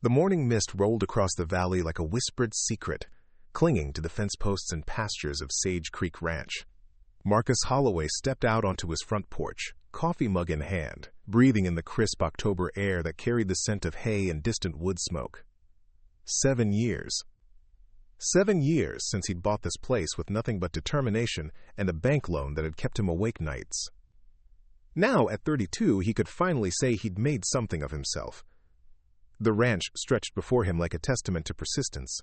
The morning mist rolled across the valley like a whispered secret, clinging to the fence posts and pastures of Sage Creek Ranch. Marcus Holloway stepped out onto his front porch, coffee mug in hand, breathing in the crisp October air that carried the scent of hay and distant wood smoke. 7 years. 7 years since he'd bought this place with nothing but determination and a bank loan that had kept him awake nights. Now, at 32, he could finally say he'd made something of himself. The ranch stretched before him like a testament to persistence.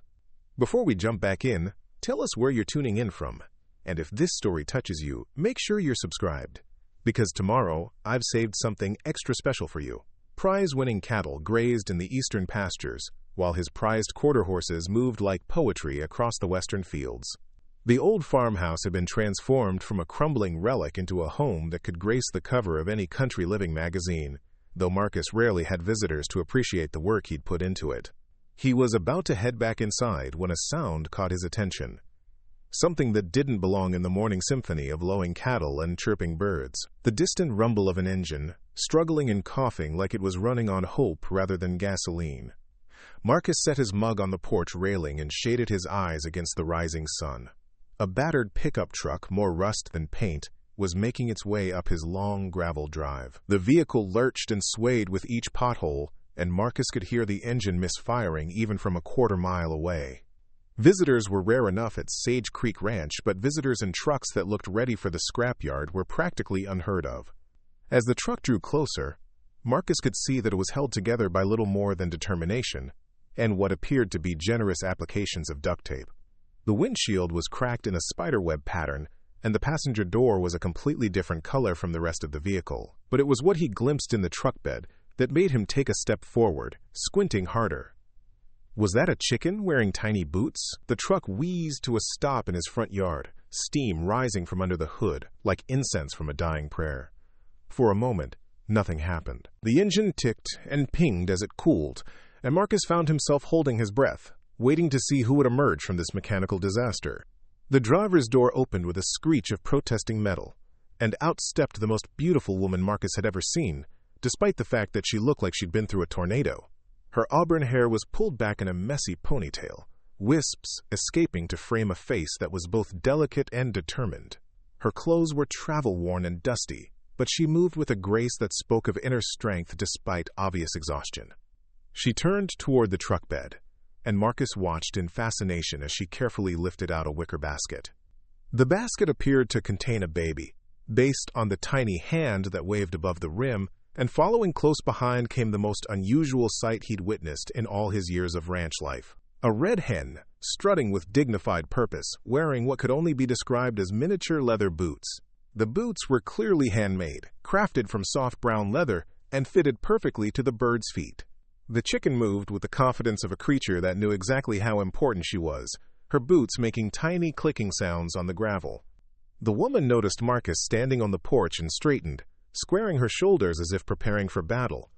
Before we jump back in, tell us where you're tuning in from. And if this story touches you, make sure you're subscribed. Because tomorrow, I've saved something extra special for you. Prize-winning cattle grazed in the eastern pastures, while his prized quarter horses moved like poetry across the western fields. The old farmhouse had been transformed from a crumbling relic into a home that could grace the cover of any country living magazine, though Marcus rarely had visitors to appreciate the work he'd put into it. He was about to head back inside when a sound caught his attention. Something that didn't belong in the morning symphony of lowing cattle and chirping birds. The distant rumble of an engine, struggling and coughing like it was running on hope rather than gasoline. Marcus set his mug on the porch railing and shaded his eyes against the rising sun. A battered pickup truck, more rust than paint, was making its way up his long gravel drive. The vehicle lurched and swayed with each pothole, and Marcus could hear the engine misfiring even from a quarter-mile away. Visitors were rare enough at Sage Creek Ranch, but visitors in trucks that looked ready for the scrapyard were practically unheard of. As the truck drew closer, Marcus could see that it was held together by little more than determination, and what appeared to be generous applications of duct tape. The windshield was cracked in a spiderweb pattern, and the passenger door was a completely different color from the rest of the vehicle. But it was what he glimpsed in the truck bed that made him take a step forward, squinting harder. Was that a chicken wearing tiny boots? The truck wheezed to a stop in his front yard, steam rising from under the hood, like incense from a dying prayer. For a moment, nothing happened. The engine ticked and pinged as it cooled, and Marcus found himself holding his breath, waiting to see who would emerge from this mechanical disaster. The driver's door opened with a screech of protesting metal, and out stepped the most beautiful woman Marcus had ever seen, despite the fact that she looked like she'd been through a tornado. Her auburn hair was pulled back in a messy ponytail, wisps escaping to frame a face that was both delicate and determined. Her clothes were travel-worn and dusty, but she moved with a grace that spoke of inner strength despite obvious exhaustion. She turned toward the truck bed, and Marcus watched in fascination as she carefully lifted out a wicker basket. The basket appeared to contain a baby, based on the tiny hand that waved above the rim, and following close behind came the most unusual sight he'd witnessed in all his years of ranch life. A red hen, strutting with dignified purpose, wearing what could only be described as miniature leather boots. The boots were clearly handmade, crafted from soft brown leather, and fitted perfectly to the bird's feet. The chicken moved with the confidence of a creature that knew exactly how important she was, her boots making tiny clicking sounds on the gravel. The woman noticed Marcus standing on the porch and straightened, squaring her shoulders as if preparing for battle.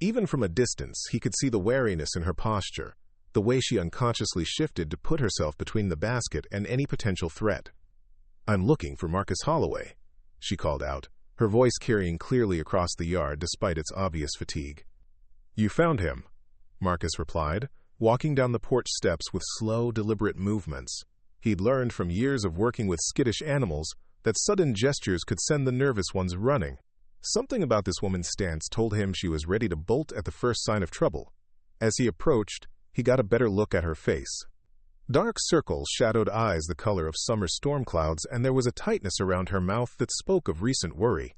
Even from a distance, he could see the wariness in her posture, the way she unconsciously shifted to put herself between the basket and any potential threat. "I'm looking for Marcus Holloway," she called out, her voice carrying clearly across the yard despite its obvious fatigue. "You found him," Marcus replied, walking down the porch steps with slow, deliberate movements. He'd learned from years of working with skittish animals that sudden gestures could send the nervous ones running. Something about this woman's stance told him she was ready to bolt at the first sign of trouble. As he approached, he got a better look at her face. Dark circles shadowed eyes the color of summer storm clouds, and there was a tightness around her mouth that spoke of recent worry.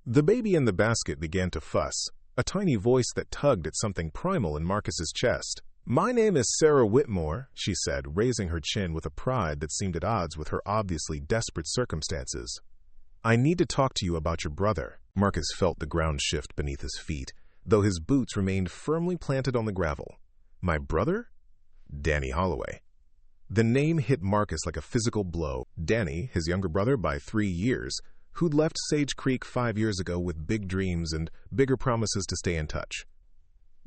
The baby in the basket began to fuss, a tiny voice that tugged at something primal in Marcus's chest. "My name is Sarah Whitmore," she said, raising her chin with a pride that seemed at odds with her obviously desperate circumstances. "I need to talk to you about your brother." Marcus felt the ground shift beneath his feet, though his boots remained firmly planted on the gravel. "My brother?" "Danny Holloway." The name hit Marcus like a physical blow. Danny, his younger brother by 3 years, who'd left Sage Creek 5 years ago with big dreams and bigger promises to stay in touch.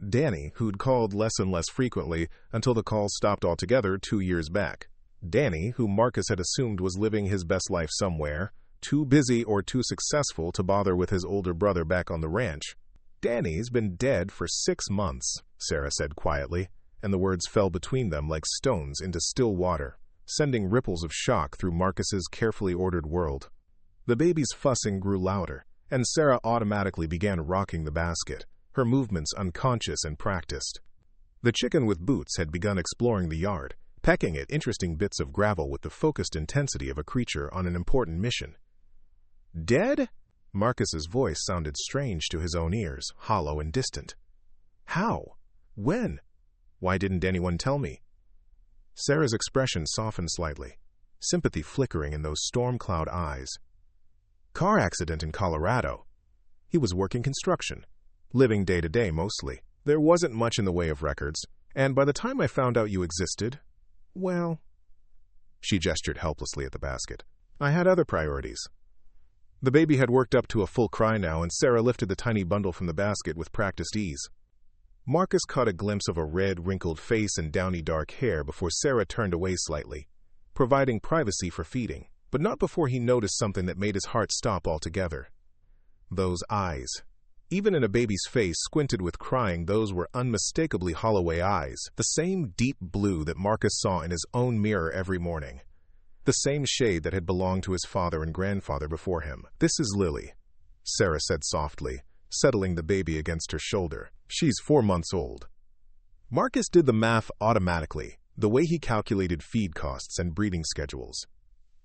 Danny, who'd called less and less frequently until the calls stopped altogether 2 years back. Danny, who Marcus had assumed was living his best life somewhere, too busy or too successful to bother with his older brother back on the ranch. "Danny's been dead for 6 months," Sarah said quietly, and the words fell between them like stones into still water, sending ripples of shock through Marcus's carefully ordered world. The baby's fussing grew louder, and Sarah automatically began rocking the basket, her movements unconscious and practiced. The chicken with boots had begun exploring the yard, pecking at interesting bits of gravel with the focused intensity of a creature on an important mission. "Dead?" Marcus's voice sounded strange to his own ears, hollow and distant. "How? When? Why didn't anyone tell me?" Sarah's expression softened slightly, sympathy flickering in those storm cloud eyes. "Car accident in Colorado. He was working construction, living day to day mostly. There wasn't much in the way of records, and by the time I found out you existed, well..." She gestured helplessly at the basket. "I had other priorities." The baby had worked up to a full cry now, and Sarah lifted the tiny bundle from the basket with practiced ease. Marcus caught a glimpse of a red, wrinkled face and downy dark hair before Sarah turned away slightly, providing privacy for feeding, but not before he noticed something that made his heart stop altogether. Those eyes. Even in a baby's face squinted with crying, those were unmistakably Holloway eyes, the same deep blue that Marcus saw in his own mirror every morning. The same shade that had belonged to his father and grandfather before him. "This is Lily," Sarah said softly, settling the baby against her shoulder. "She's 4 months old." Marcus did the math automatically, the way he calculated feed costs and breeding schedules.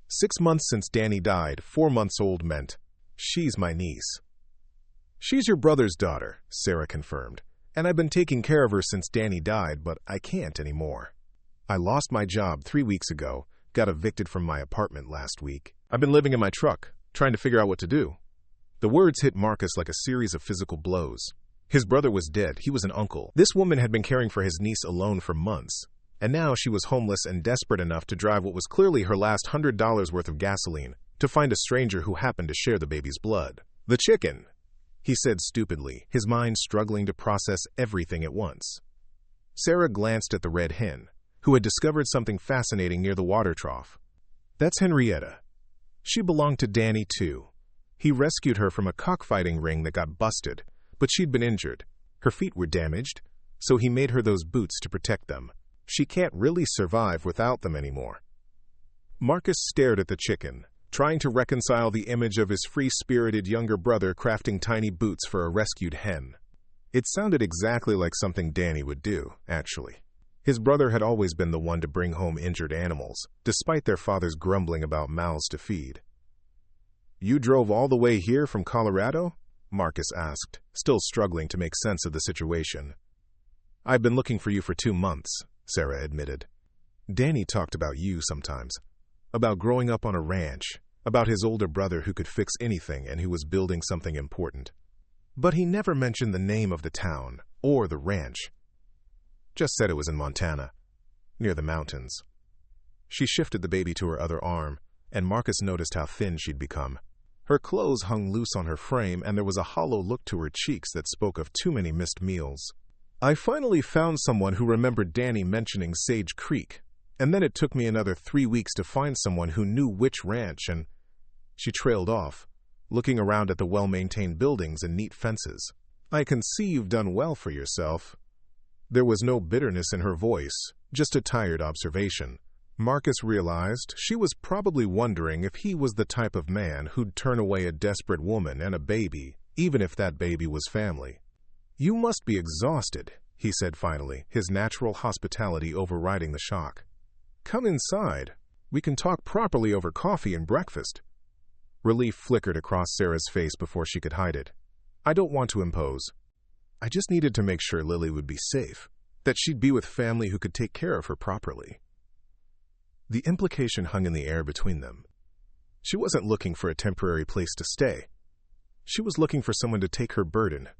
6 months since Danny died, 4 months old meant, "She's my niece." "She's your brother's daughter," Sarah confirmed, "and I've been taking care of her since Danny died, but I can't anymore. I lost my job 3 weeks ago, got evicted from my apartment last week. I've been living in my truck, trying to figure out what to do." The words hit Marcus like a series of physical blows. His brother was dead, he was an uncle. This woman had been caring for his niece alone for months, and now she was homeless and desperate enough to drive what was clearly her last $100 worth of gasoline to find a stranger who happened to share the baby's blood. "The chicken," he said stupidly, his mind struggling to process everything at once. Sarah glanced at the red hen, who had discovered something fascinating near the water trough. "That's Henrietta. She belonged to Danny, too. He rescued her from a cockfighting ring that got busted, but she'd been injured. Her feet were damaged, so he made her those boots to protect them. She can't really survive without them anymore." Marcus stared at the chicken, trying to reconcile the image of his free-spirited younger brother crafting tiny boots for a rescued hen. It sounded exactly like something Danny would do, actually. His brother had always been the one to bring home injured animals, despite their father's grumbling about mouths to feed. "You drove all the way here from Colorado?" Marcus asked, still struggling to make sense of the situation. "I've been looking for you for 2 months, Sarah admitted. "Danny talked about you sometimes, about growing up on a ranch, about his older brother who could fix anything and who was building something important. But he never mentioned the name of the town or the ranch. Just said it was in Montana, near the mountains." She shifted the baby to her other arm, and Marcus noticed how thin she'd become. Her clothes hung loose on her frame, and there was a hollow look to her cheeks that spoke of too many missed meals. "I finally found someone who remembered Danny mentioning Sage Creek, and then it took me another 3 weeks to find someone who knew which ranch, and..." She trailed off, looking around at the well-maintained buildings and neat fences. "I can see you've done well for yourself." There was no bitterness in her voice, just a tired observation. Marcus realized she was probably wondering if he was the type of man who'd turn away a desperate woman and a baby, even if that baby was family. "You must be exhausted," he said finally, his natural hospitality overriding the shock. "Come inside. We can talk properly over coffee and breakfast." Relief flickered across Sarah's face before she could hide it. "I don't want to impose. I just needed to make sure Lily would be safe, that she'd be with family who could take care of her properly." The implication hung in the air between them. She wasn't looking for a temporary place to stay. She was looking for someone to take her burden,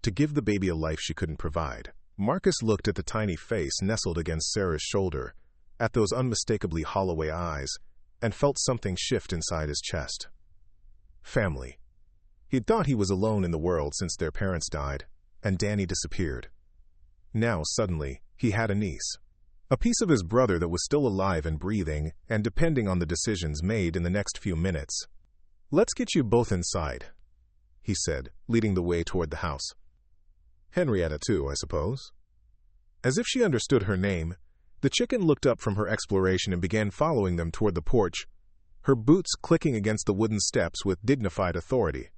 to give the baby a life she couldn't provide. Marcus looked at the tiny face nestled against Sarah's shoulder, at those unmistakably Holloway eyes, and felt something shift inside his chest. Family. He'd thought he was alone in the world since their parents died, and Danny disappeared. Now, suddenly, he had a niece. A piece of his brother that was still alive and breathing, and depending on the decisions made in the next few minutes. "Let's get you both inside," he said, leading the way toward the house. Henrietta too, I suppose. As if she understood her name, the chicken looked up from her exploration and began following them toward the porch, her boots clicking against the wooden steps with dignified authority.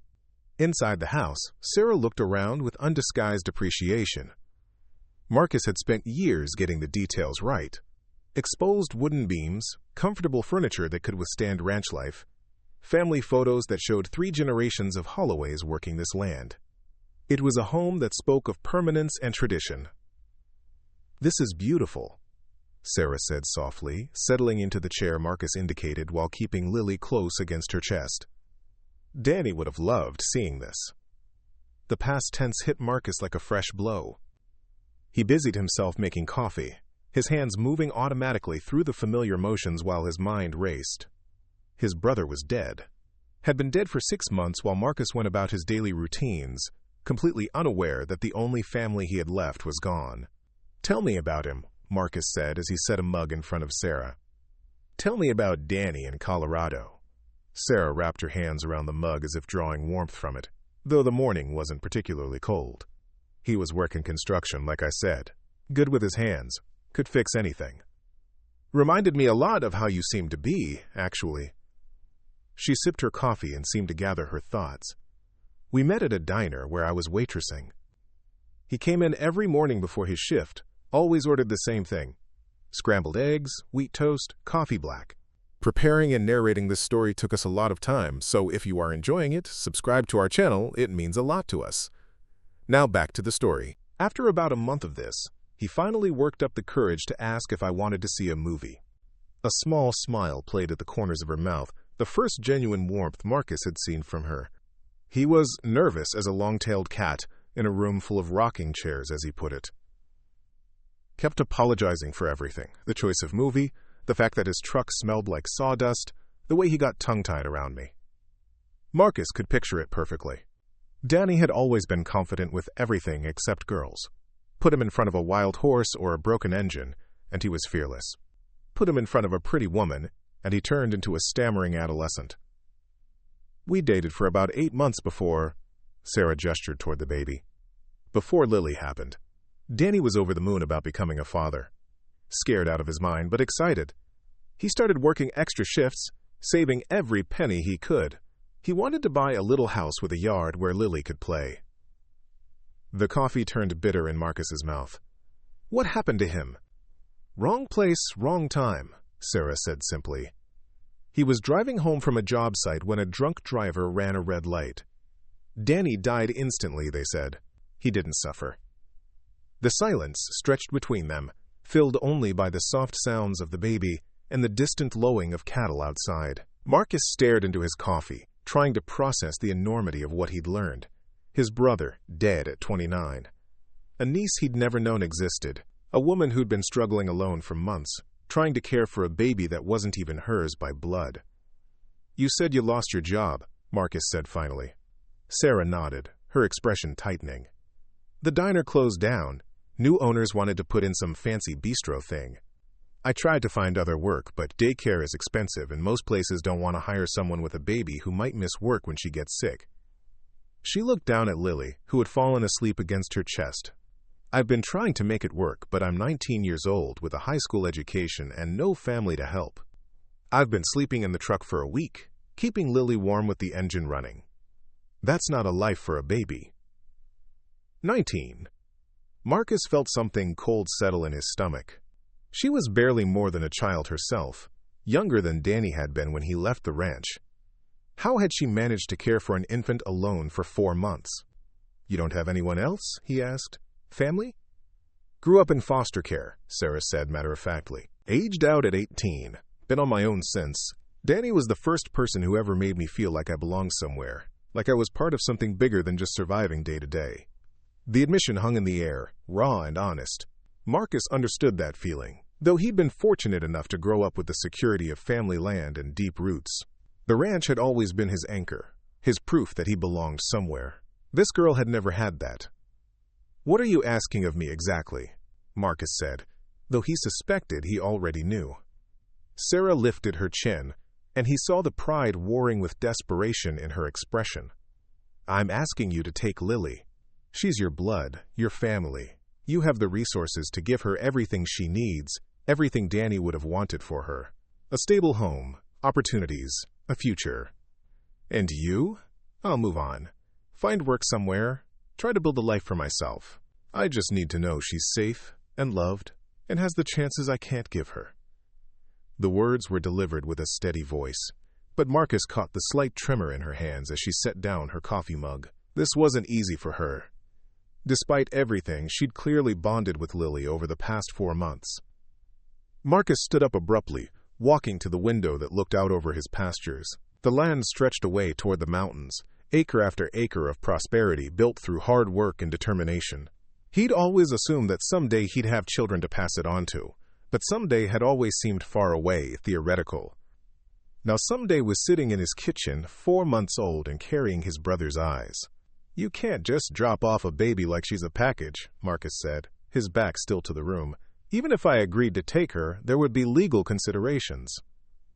Inside the house, Sarah looked around with undisguised appreciation. Marcus had spent years getting the details right. Exposed wooden beams, comfortable furniture that could withstand ranch life, family photos that showed 3 generations of Holloways working this land. It was a home that spoke of permanence and tradition. "This is beautiful," Sarah said softly, settling into the chair Marcus indicated while keeping Lily close against her chest. Danny would have loved seeing this. The past tense hit Marcus like a fresh blow. He busied himself making coffee, his hands moving automatically through the familiar motions while his mind raced. His brother was dead. Had been dead for 6 months while Marcus went about his daily routines, completely unaware that the only family he had left was gone. "Tell me about him," Marcus said as he set a mug in front of Sarah. "Tell me about Danny in Colorado." Sarah wrapped her hands around the mug as if drawing warmth from it, though the morning wasn't particularly cold. "He was working construction, like I said. Good with his hands. Could fix anything. Reminded me a lot of how you seem to be, actually." She sipped her coffee and seemed to gather her thoughts. "We met at a diner where I was waitressing. He came in every morning before his shift, always ordered the same thing. Scrambled eggs, wheat toast, coffee black. Preparing and narrating this story took us a lot of time, so if you are enjoying it, subscribe to our channel, it means a lot to us. Now back to the story. After about a month of this, he finally worked up the courage to ask if I wanted to see a movie. A small smile played at the corners of her mouth, the first genuine warmth Marcus had seen from her. He was nervous as a long-tailed cat in a room full of rocking chairs, as he put it. Kept apologizing for everything, the choice of movie, the fact that his truck smelled like sawdust, the way he got tongue-tied around me. Marcus could picture it perfectly. Danny had always been confident with everything except girls. Put him in front of a wild horse or a broken engine, and he was fearless. Put him in front of a pretty woman, and he turned into a stammering adolescent. We dated for about 8 months before... Sarah gestured toward the baby. Before Lily happened. Danny was over the moon about becoming a father. Scared out of his mind, but excited. He started working extra shifts, saving every penny he could. He wanted to buy a little house with a yard where Lily could play. The coffee turned bitter in Marcus's mouth. What happened to him? Wrong place, wrong time, Sarah said simply. He was driving home from a job site when a drunk driver ran a red light. Danny died instantly, they said. He didn't suffer. The silence stretched between them, filled only by the soft sounds of the baby and the distant lowing of cattle outside. Marcus stared into his coffee, trying to process the enormity of what he'd learned. His brother, dead at 29. A niece he'd never known existed, a woman who'd been struggling alone for months, trying to care for a baby that wasn't even hers by blood. You said you lost your job, Marcus said finally. Sarah nodded, her expression tightening. The diner closed down. New owners wanted to put in some fancy bistro thing. I tried to find other work, but daycare is expensive and most places don't want to hire someone with a baby who might miss work when she gets sick. She looked down at Lily, who had fallen asleep against her chest. I've been trying to make it work, but I'm 19 years old with a high school education and no family to help. I've been sleeping in the truck for a week, keeping Lily warm with the engine running. That's not a life for a baby. 19. Marcus felt something cold settle in his stomach. She was barely more than a child herself, younger than Danny had been when he left the ranch. How had she managed to care for an infant alone for 4 months? You don't have anyone else? He asked. Family? Grew up in foster care, Sarah said matter-of-factly. Aged out at 18. Been on my own since. Danny was the first person who ever made me feel like I belonged somewhere, like I was part of something bigger than just surviving day to day. The admission hung in the air, raw and honest. Marcus understood that feeling, though he'd been fortunate enough to grow up with the security of family land and deep roots. The ranch had always been his anchor, his proof that he belonged somewhere. This girl had never had that. What are you asking of me exactly? Marcus said, though he suspected he already knew. Sarah lifted her chin, and he saw the pride warring with desperation in her expression. I'm asking you to take Lily. She's your blood, your family. You have the resources to give her everything she needs, everything Danny would have wanted for her. A stable home, opportunities, a future. And you? I'll move on. Find work somewhere. Try to build a life for myself. I just need to know she's safe and loved and has the chances I can't give her." The words were delivered with a steady voice, but Marcus caught the slight tremor in her hands as she set down her coffee mug. This wasn't easy for her. Despite everything, she'd clearly bonded with Lily over the past 4 months. Marcus stood up abruptly, walking to the window that looked out over his pastures. The land stretched away toward the mountains, acre after acre of prosperity built through hard work and determination. He'd always assumed that someday he'd have children to pass it on to, but someday had always seemed far away, theoretical. Now someday was sitting in his kitchen, 4 months old and carrying his brother's eyes. "You can't just drop off a baby like she's a package," Marcus said, his back still to the room. "Even if I agreed to take her, there would be legal considerations.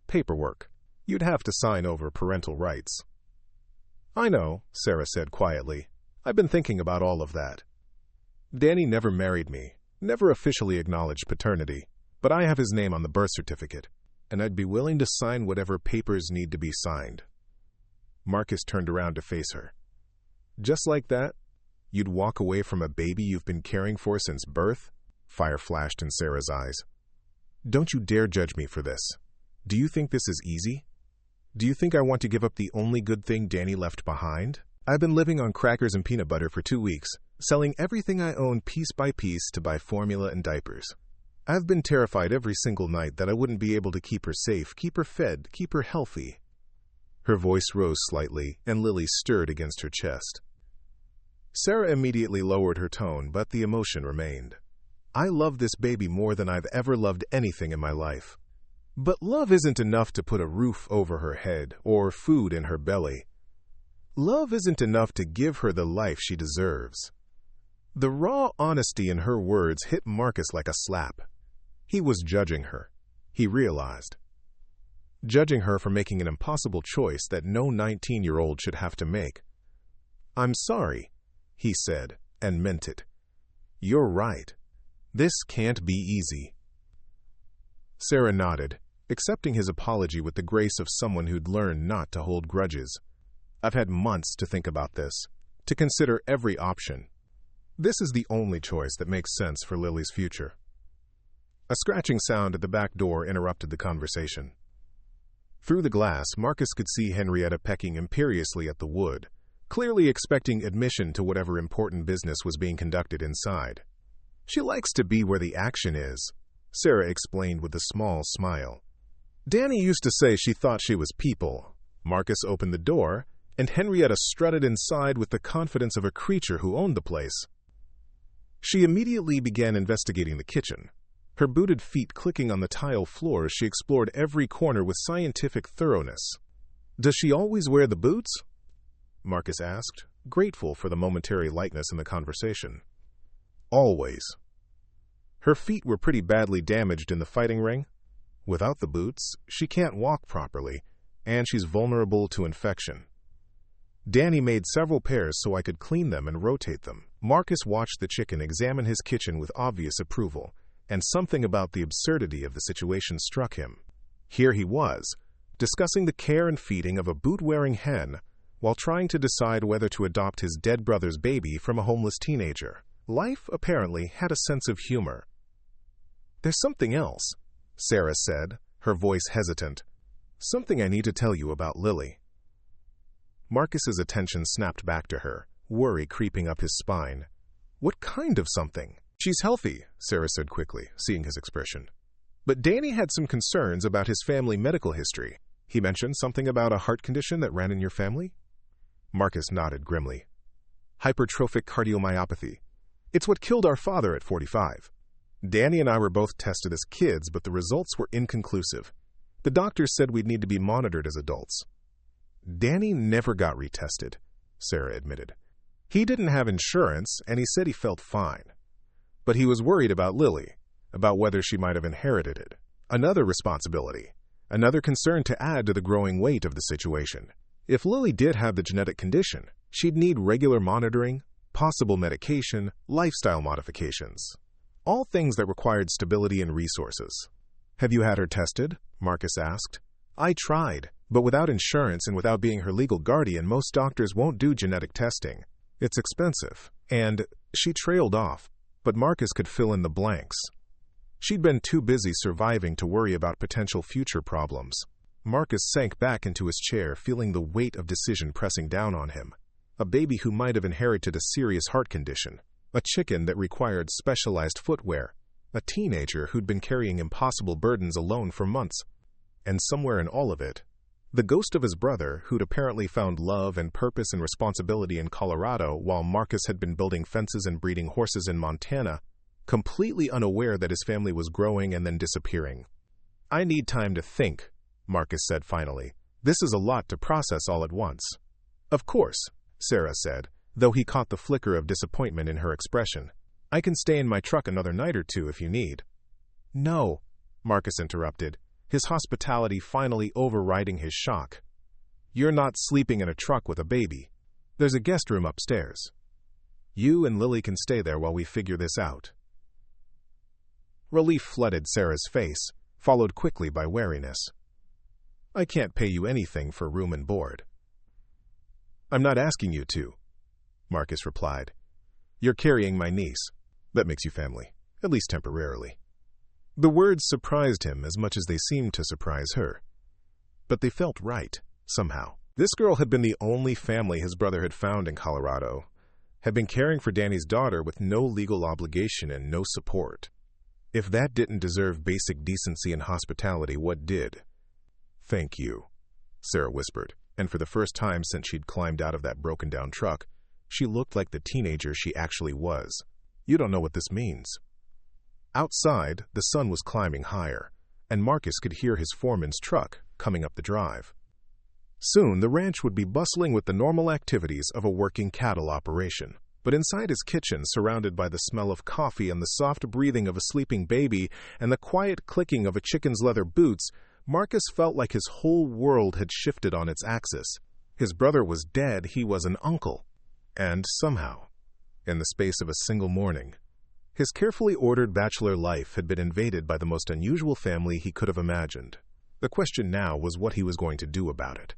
Paperwork. You'd have to sign over parental rights." "I know," Sarah said quietly. "I've been thinking about all of that. Danny never married me, never officially acknowledged paternity, but I have his name on the birth certificate, and I'd be willing to sign whatever papers need to be signed." Marcus turned around to face her. "Just like that? You'd walk away from a baby you've been caring for since birth?" Fire flashed in Sarah's eyes. "Don't you dare judge me for this. Do you think this is easy? Do you think I want to give up the only good thing Danny left behind? I've been living on crackers and peanut butter for 2 weeks, selling everything I own piece by piece to buy formula and diapers. I've been terrified every single night that I wouldn't be able to keep her safe, keep her fed, keep her healthy." Her voice rose slightly, and Lily stirred against her chest. Sarah immediately lowered her tone, but the emotion remained. "I love this baby more than I've ever loved anything in my life. But love isn't enough to put a roof over her head or food in her belly. Love isn't enough to give her the life she deserves." The raw honesty in her words hit Marcus like a slap. He was judging her, he realized. Judging her for making an impossible choice that no 19-year-old should have to make. "I'm sorry," he said, and meant it. "You're right. This can't be easy." Sarah nodded, accepting his apology with the grace of someone who'd learned not to hold grudges. "I've had months to think about this, to consider every option. This is the only choice that makes sense for Lily's future." A scratching sound at the back door interrupted the conversation. Through the glass, Marcus could see Henrietta pecking imperiously at the wood, clearly expecting admission to whatever important business was being conducted inside. "She likes to be where the action is," Sarah explained with a small smile. "Danny used to say she thought she was people." Marcus opened the door, and Henrietta strutted inside with the confidence of a creature who owned the place. She immediately began investigating the kitchen. Her booted feet clicking on the tile floor as she explored every corner with scientific thoroughness. "Does she always wear the boots?" Marcus asked, grateful for the momentary lightness in the conversation. "Always. Her feet were pretty badly damaged in the fighting ring. Without the boots, she can't walk properly, and she's vulnerable to infection. Danny made several pairs so I could clean them and rotate them." Marcus watched the chicken examine his kitchen with obvious approval, and something about the absurdity of the situation struck him. Here he was, discussing the care and feeding of a boot-wearing hen, while trying to decide whether to adopt his dead brother's baby from a homeless teenager. Life, apparently, had a sense of humor. "There's something else," Sarah said, her voice hesitant. "Something I need to tell you about Lily." Marcus's attention snapped back to her, worry creeping up his spine. "What kind of something?" "She's healthy," Sarah said quickly, seeing his expression. "But Danny had some concerns about his family medical history. He mentioned something about a heart condition that ran in your family?" Marcus nodded grimly. "Hypertrophic cardiomyopathy. It's what killed our father at 45. Danny and I were both tested as kids, but the results were inconclusive. The doctors said we'd need to be monitored as adults." "Danny never got retested," Sarah admitted. "He didn't have insurance, and he said he felt fine. But he was worried about Lily, about whether she might have inherited it. Another responsibility, another concern to add to the growing weight of the situation. If Lily did have the genetic condition, she'd need regular monitoring, possible medication, lifestyle modifications. All things that required stability and resources. "Have you had her tested?" Marcus asked. "I tried, but without insurance and without being her legal guardian, most doctors won't do genetic testing. It's expensive." And she trailed off, but Marcus could fill in the blanks. She'd been too busy surviving to worry about potential future problems. Marcus sank back into his chair, feeling the weight of decision pressing down on him. A baby who might have inherited a serious heart condition. A chicken that required specialized footwear. A teenager who'd been carrying impossible burdens alone for months. And somewhere in all of it, the ghost of his brother, who'd apparently found love and purpose and responsibility in Colorado while Marcus had been building fences and breeding horses in Montana, completely unaware that his family was growing and then disappearing. "I need time to think," Marcus said finally. "This is a lot to process all at once." "Of course," Sarah said, though he caught the flicker of disappointment in her expression. "I can stay in my truck another night or two if you need." "No," Marcus interrupted, his hospitality finally overriding his shock. "You're not sleeping in a truck with a baby. There's a guest room upstairs. You and Lily can stay there while we figure this out." Relief flooded Sarah's face, followed quickly by wariness. "I can't pay you anything for room and board." "I'm not asking you to," Marcus replied. "You're carrying my niece. That makes you family, at least temporarily." The words surprised him as much as they seemed to surprise her. But they felt right, somehow. This girl had been the only family his brother had found in Colorado, had been caring for Danny's daughter with no legal obligation and no support. If that didn't deserve basic decency and hospitality, what did? "Thank you," Sarah whispered, and for the first time since she'd climbed out of that broken-down truck, she looked like the teenager she actually was. "You don't know what this means." Outside, the sun was climbing higher, and Marcus could hear his foreman's truck coming up the drive. Soon, the ranch would be bustling with the normal activities of a working cattle operation. But inside his kitchen, surrounded by the smell of coffee and the soft breathing of a sleeping baby and the quiet clicking of a chicken's leather boots, Marcus felt like his whole world had shifted on its axis. His brother was dead, he was an uncle. And somehow, in the space of a single morning, his carefully ordered bachelor life had been invaded by the most unusual family he could have imagined. The question now was what he was going to do about it.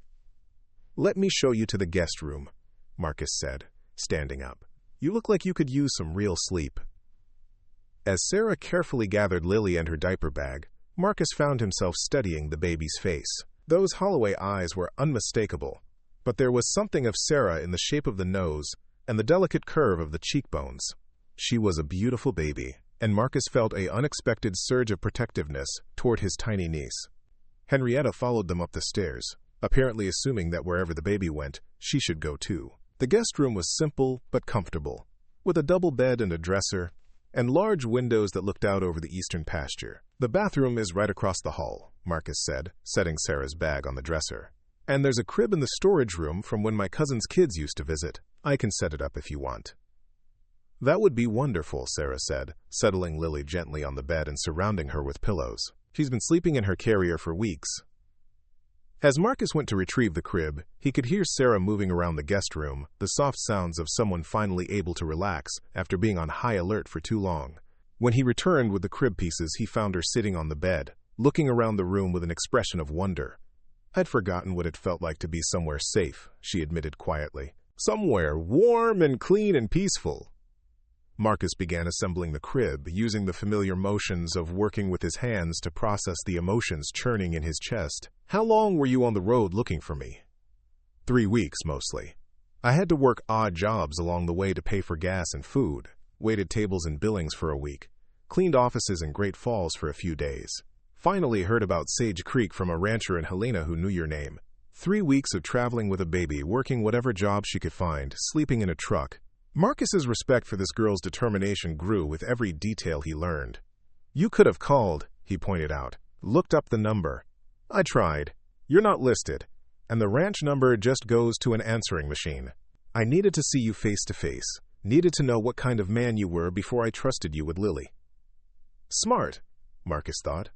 "Let me show you to the guest room," Marcus said, standing up. "You look like you could use some real sleep." As Sarah carefully gathered Lily and her diaper bag, Marcus found himself studying the baby's face. Those Holloway eyes were unmistakable, but there was something of Sarah in the shape of the nose and the delicate curve of the cheekbones. She was a beautiful baby, and Marcus felt an unexpected surge of protectiveness toward his tiny niece. Henrietta followed them up the stairs, apparently assuming that wherever the baby went, she should go too. The guest room was simple but comfortable, with a double bed and a dresser, and large windows that looked out over the eastern pasture. "The bathroom is right across the hall," Marcus said, setting Sarah's bag on the dresser. "And there's a crib in the storage room from when my cousin's kids used to visit. I can set it up if you want." "That would be wonderful," Sarah said, settling Lily gently on the bed and surrounding her with pillows. "She's been sleeping in her carrier for weeks." As Marcus went to retrieve the crib, he could hear Sarah moving around the guest room, the soft sounds of someone finally able to relax after being on high alert for too long. When he returned with the crib pieces, he found her sitting on the bed, looking around the room with an expression of wonder. "I'd forgotten what it felt like to be somewhere safe," she admitted quietly. "Somewhere warm and clean and peaceful." Marcus began assembling the crib, using the familiar motions of working with his hands to process the emotions churning in his chest. "How long were you on the road looking for me?" 3 weeks, mostly. I had to work odd jobs along the way to pay for gas and food, waited tables in Billings for a week, cleaned offices in Great Falls for a few days. Finally heard about Sage Creek from a rancher in Helena who knew your name. 3 weeks of traveling with a baby, working whatever job she could find, sleeping in a truck. Marcus's respect for this girl's determination grew with every detail he learned. "You could have called," he pointed out. "Looked up the number." "I tried. You're not listed, and the ranch number just goes to an answering machine. I needed to see you face to face, needed to know what kind of man you were before I trusted you with Lily." Smart, Marcus thought.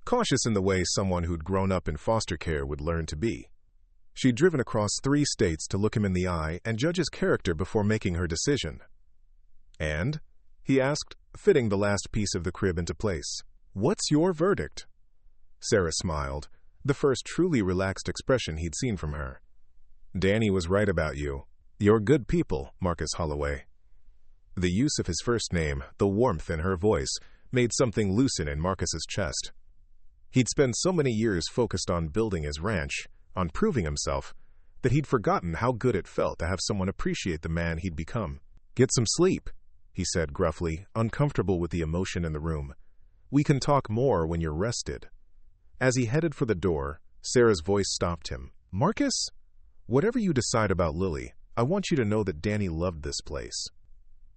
Cautious in the way someone who'd grown up in foster care would learn to be. She'd driven across 3 states to look him in the eye and judge his character before making her decision. "And?" he asked, fitting the last piece of the crib into place. "What's your verdict?" Sarah smiled, the first truly relaxed expression he'd seen from her. "Danny was right about you. You're good people, Marcus Holloway." The use of his first name, the warmth in her voice, made something loosen in Marcus's chest. He'd spent so many years focused on building his ranch, on proving himself, that he'd forgotten how good it felt to have someone appreciate the man he'd become. "Get some sleep," he said gruffly, uncomfortable with the emotion in the room. "We can talk more when you're rested." As he headed for the door, Sarah's voice stopped him. "Marcus, whatever you decide about Lily, I want you to know that Danny loved this place.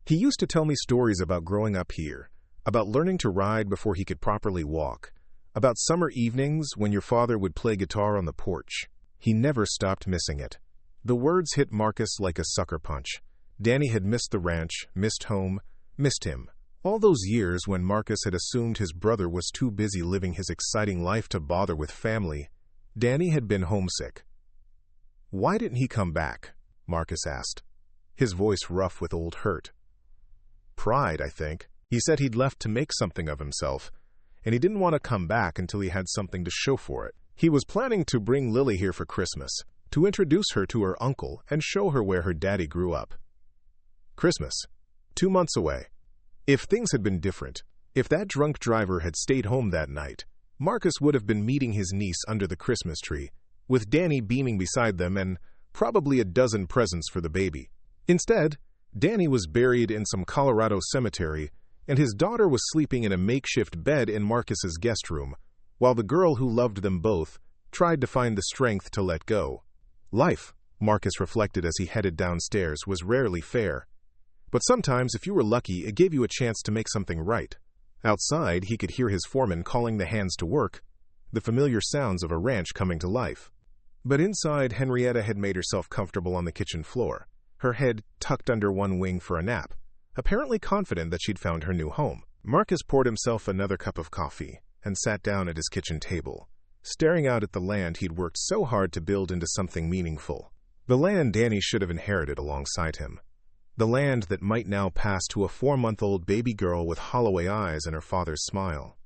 He used to tell me stories about growing up here, about learning to ride before he could properly walk, about summer evenings when your father would play guitar on the porch. He never stopped missing it." The words hit Marcus like a sucker punch. Danny had missed the ranch, missed home, missed him. All those years when Marcus had assumed his brother was too busy living his exciting life to bother with family, Danny had been homesick. "Why didn't he come back?" Marcus asked, his voice rough with old hurt. "Pride, I think. He said he'd left to make something of himself, and he didn't want to come back until he had something to show for it. He was planning to bring Lily here for Christmas, to introduce her to her uncle and show her where her daddy grew up." Christmas. 2 months away. If things had been different, if that drunk driver had stayed home that night, Marcus would have been meeting his niece under the Christmas tree, with Danny beaming beside them and probably a dozen presents for the baby. Instead, Danny was buried in some Colorado cemetery, and his daughter was sleeping in a makeshift bed in Marcus's guest room, while the girl who loved them both tried to find the strength to let go. Life, Marcus reflected as he headed downstairs, was rarely fair. But sometimes, if you were lucky, it gave you a chance to make something right. Outside, he could hear his foreman calling the hands to work, the familiar sounds of a ranch coming to life. But inside, Henrietta had made herself comfortable on the kitchen floor, her head tucked under one wing for a nap, apparently confident that she'd found her new home. Marcus poured himself another cup of coffee and sat down at his kitchen table, staring out at the land he'd worked so hard to build into something meaningful. The land Danny should have inherited alongside him. The land that might now pass to a 4-month-old baby girl with Holloway eyes and her father's smile.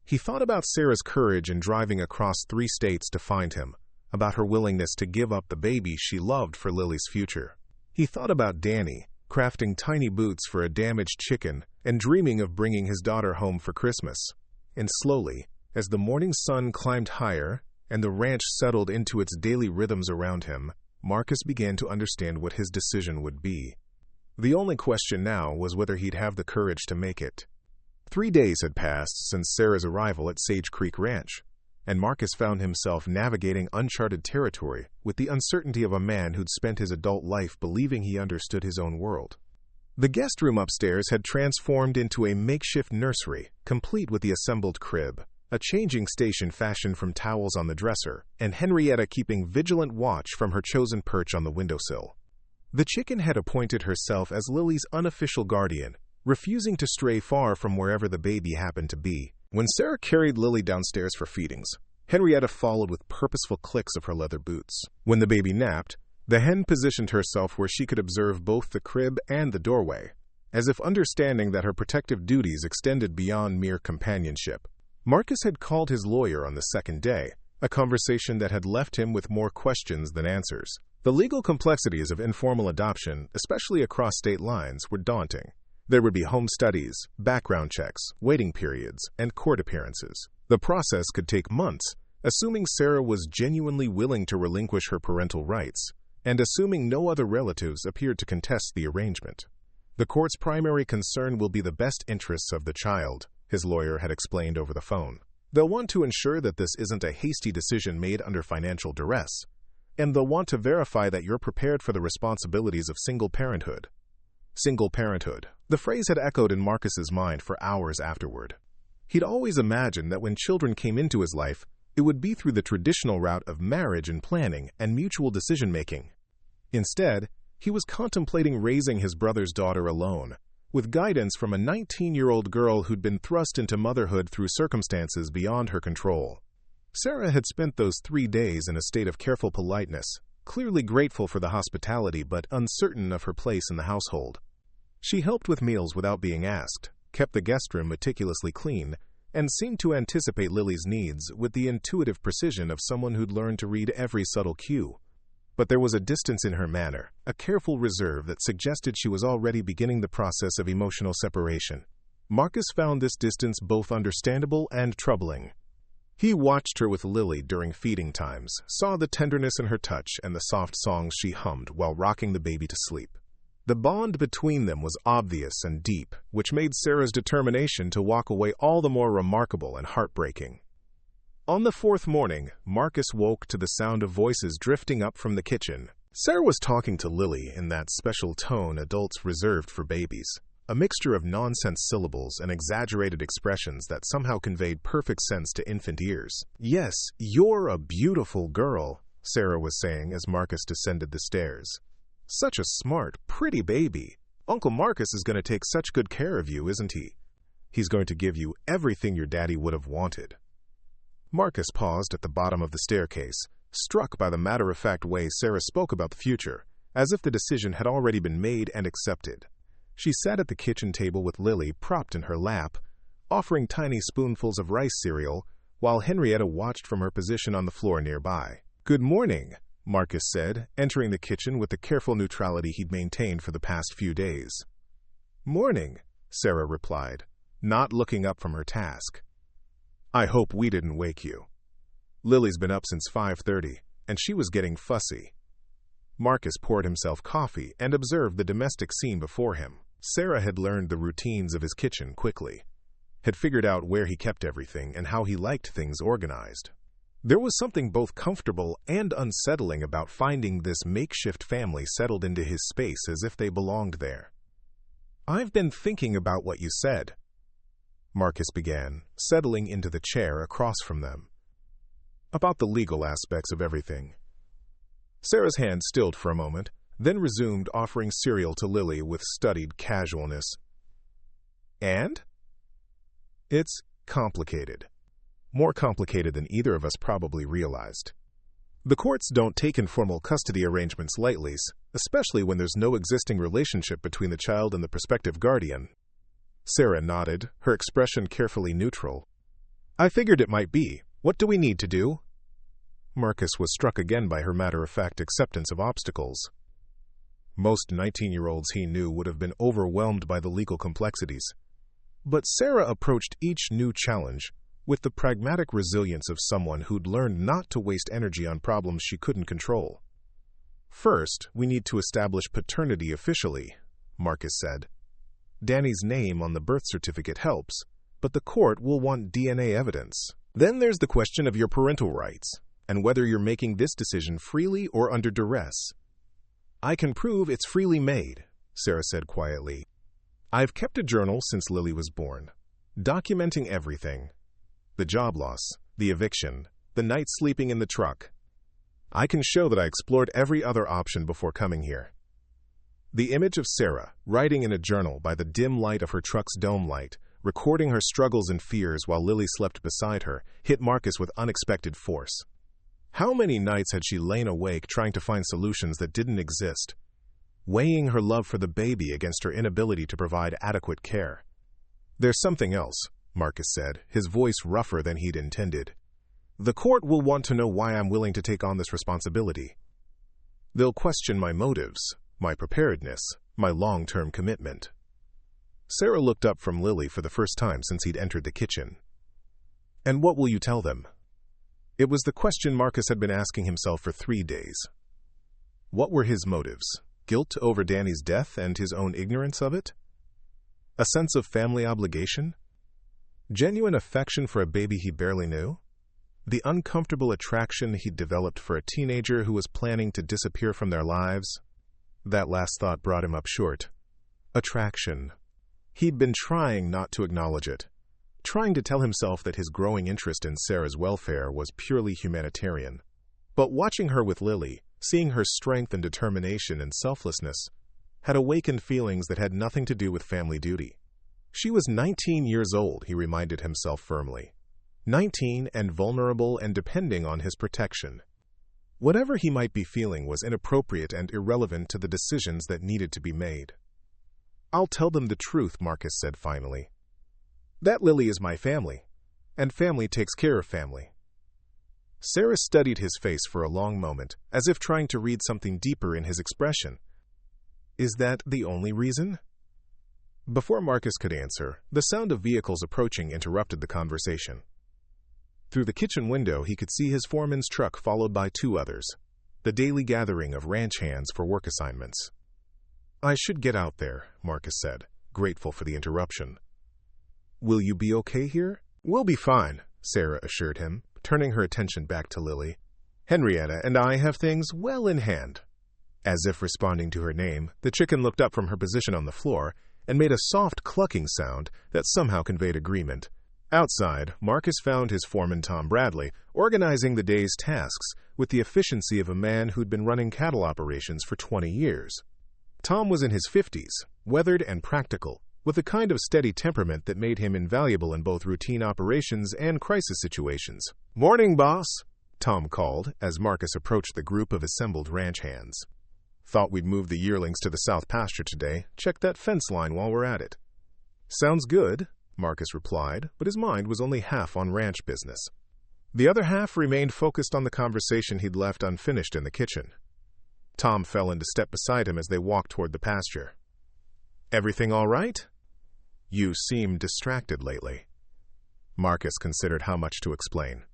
He thought about Sarah's courage in driving across 3 states to find him, about her willingness to give up the baby she loved for Lily's future. He thought about Danny, crafting tiny boots for a damaged chicken and dreaming of bringing his daughter home for Christmas. And slowly, as the morning sun climbed higher and the ranch settled into its daily rhythms around him, Marcus began to understand what his decision would be. The only question now was whether he'd have the courage to make it. 3 days had passed since Sarah's arrival at Sage Creek Ranch, and Marcus found himself navigating uncharted territory with the uncertainty of a man who'd spent his adult life believing he understood his own world. The guest room upstairs had transformed into a makeshift nursery, complete with the assembled crib, a changing station fashioned from towels on the dresser, and Henrietta keeping vigilant watch from her chosen perch on the windowsill. The chicken had appointed herself as Lily's unofficial guardian, refusing to stray far from wherever the baby happened to be. When Sarah carried Lily downstairs for feedings, Henrietta followed with purposeful clicks of her leather boots. When the baby napped, the hen positioned herself where she could observe both the crib and the doorway, as if understanding that her protective duties extended beyond mere companionship. Marcus had called his lawyer on the second day, a conversation that had left him with more questions than answers. The legal complexities of informal adoption, especially across state lines, were daunting. There would be home studies, background checks, waiting periods, and court appearances. The process could take months, assuming Sarah was genuinely willing to relinquish her parental rights, and assuming no other relatives appeared to contest the arrangement. The court's primary concern will be the best interests of the child, his lawyer had explained over the phone. They'll want to ensure that this isn't a hasty decision made under financial duress, and they'll want to verify that you're prepared for the responsibilities of single parenthood. Single parenthood. The phrase had echoed in Marcus's mind for hours afterward. He'd always imagined that when children came into his life, it would be through the traditional route of marriage and planning and mutual decision-making. Instead, he was contemplating raising his brother's daughter alone, with guidance from a 19-year-old girl who'd been thrust into motherhood through circumstances beyond her control. Sarah had spent those 3 days in a state of careful politeness, clearly grateful for the hospitality but uncertain of her place in the household. She helped with meals without being asked, kept the guest room meticulously clean, and seemed to anticipate Lily's needs with the intuitive precision of someone who'd learned to read every subtle cue. But there was a distance in her manner, a careful reserve that suggested she was already beginning the process of emotional separation. Marcus found this distance both understandable and troubling. He watched her with Lily during feeding times, saw the tenderness in her touch and the soft songs she hummed while rocking the baby to sleep. The bond between them was obvious and deep, which made Sarah's determination to walk away all the more remarkable and heartbreaking. On the 4th morning, Marcus woke to the sound of voices drifting up from the kitchen. Sarah was talking to Lily in that special tone adults reserved for babies, a mixture of nonsense syllables and exaggerated expressions that somehow conveyed perfect sense to infant ears. "Yes, you're a beautiful girl," Sarah was saying as Marcus descended the stairs. "Such a smart, pretty baby. Uncle Marcus is going to take such good care of you, isn't he? He's going to give you everything your daddy would have wanted." Marcus paused at the bottom of the staircase, struck by the matter-of-fact way Sarah spoke about the future, as if the decision had already been made and accepted. She sat at the kitchen table with Lily propped in her lap, offering tiny spoonfuls of rice cereal, while Henrietta watched from her position on the floor nearby. "Good morning," Marcus said, entering the kitchen with the careful neutrality he'd maintained for the past few days. "Morning," Sarah replied, not looking up from her task. "I hope we didn't wake you. Lily's been up since 5:30, and she was getting fussy." Marcus poured himself coffee and observed the domestic scene before him. Sarah had learned the routines of his kitchen quickly, had figured out where he kept everything and how he liked things organized. There was something both comfortable and unsettling about finding this makeshift family settled into his space as if they belonged there. "I've been thinking about what you said," Marcus began, settling into the chair across from them. "About the legal aspects of everything." Sarah's hand stilled for a moment, then resumed offering cereal to Lily with studied casualness. "And?" "It's complicated. More complicated than either of us probably realized. The courts don't take informal custody arrangements lightly, especially when there's no existing relationship between the child and the prospective guardian." Sarah nodded, her expression carefully neutral. "I figured it might be. What do we need to do?" Marcus was struck again by her matter-of-fact acceptance of obstacles. Most 19-year-olds he knew would have been overwhelmed by the legal complexities. But Sarah approached each new challenge with the pragmatic resilience of someone who'd learned not to waste energy on problems she couldn't control. "First, we need to establish paternity officially," Marcus said. "Danny's name on the birth certificate helps, but the court will want DNA evidence. Then there's the question of your parental rights, and whether you're making this decision freely or under duress." "I can prove it's freely made," Sarah said quietly. "I've kept a journal since Lily was born, documenting everything. The job loss, the eviction, the night sleeping in the truck. I can show that I explored every other option before coming here." The image of Sarah, writing in a journal by the dim light of her truck's dome light, recording her struggles and fears while Lily slept beside her, hit Marcus with unexpected force. How many nights had she lain awake trying to find solutions that didn't exist, weighing her love for the baby against her inability to provide adequate care? "There's something else," Marcus said, his voice rougher than he'd intended. "The court will want to know why I'm willing to take on this responsibility. They'll question my motives, my preparedness, my long-term commitment." Sarah looked up from Lily for the first time since he'd entered the kitchen. "And what will you tell them?" It was the question Marcus had been asking himself for 3 days. What were his motives? Guilt over Danny's death and his own ignorance of it? A sense of family obligation? Genuine affection for a baby he barely knew? The uncomfortable attraction he'd developed for a teenager who was planning to disappear from their lives? That last thought brought him up short. Attraction. He'd been trying not to acknowledge it, trying to tell himself that his growing interest in Sarah's welfare was purely humanitarian. But watching her with Lily, seeing her strength and determination and selflessness, had awakened feelings that had nothing to do with family duty. She was 19 years old, he reminded himself firmly. 19 and vulnerable and depending on his protection. Whatever he might be feeling was inappropriate and irrelevant to the decisions that needed to be made. "I'll tell them the truth," Marcus said finally. "That Lily is my family, and family takes care of family." Sarah studied his face for a long moment, as if trying to read something deeper in his expression. "Is that the only reason?" Before Marcus could answer, the sound of vehicles approaching interrupted the conversation. Through the kitchen window, he could see his foreman's truck followed by two others, the daily gathering of ranch hands for work assignments. "I should get out there," Marcus said, grateful for the interruption. "Will you be okay here?" "We'll be fine," Sarah assured him, turning her attention back to Lily. "Henrietta and I have things well in hand." As if responding to her name, the chicken looked up from her position on the floor and made a soft clucking sound that somehow conveyed agreement. Outside, Marcus found his foreman Tom Bradley organizing the day's tasks with the efficiency of a man who'd been running cattle operations for 20 years. Tom was in his 50s, weathered and practical, with a kind of steady temperament that made him invaluable in both routine operations and crisis situations. "Morning, boss," Tom called as Marcus approached the group of assembled ranch hands. "Thought we'd move the yearlings to the south pasture today. Check that fence line while we're at it." "Sounds good," Marcus replied, but his mind was only half on ranch business. The other half remained focused on the conversation he'd left unfinished in the kitchen. Tom fell into step beside him as they walked toward the pasture. "Everything all right? You seem distracted lately." Marcus considered how much to explain.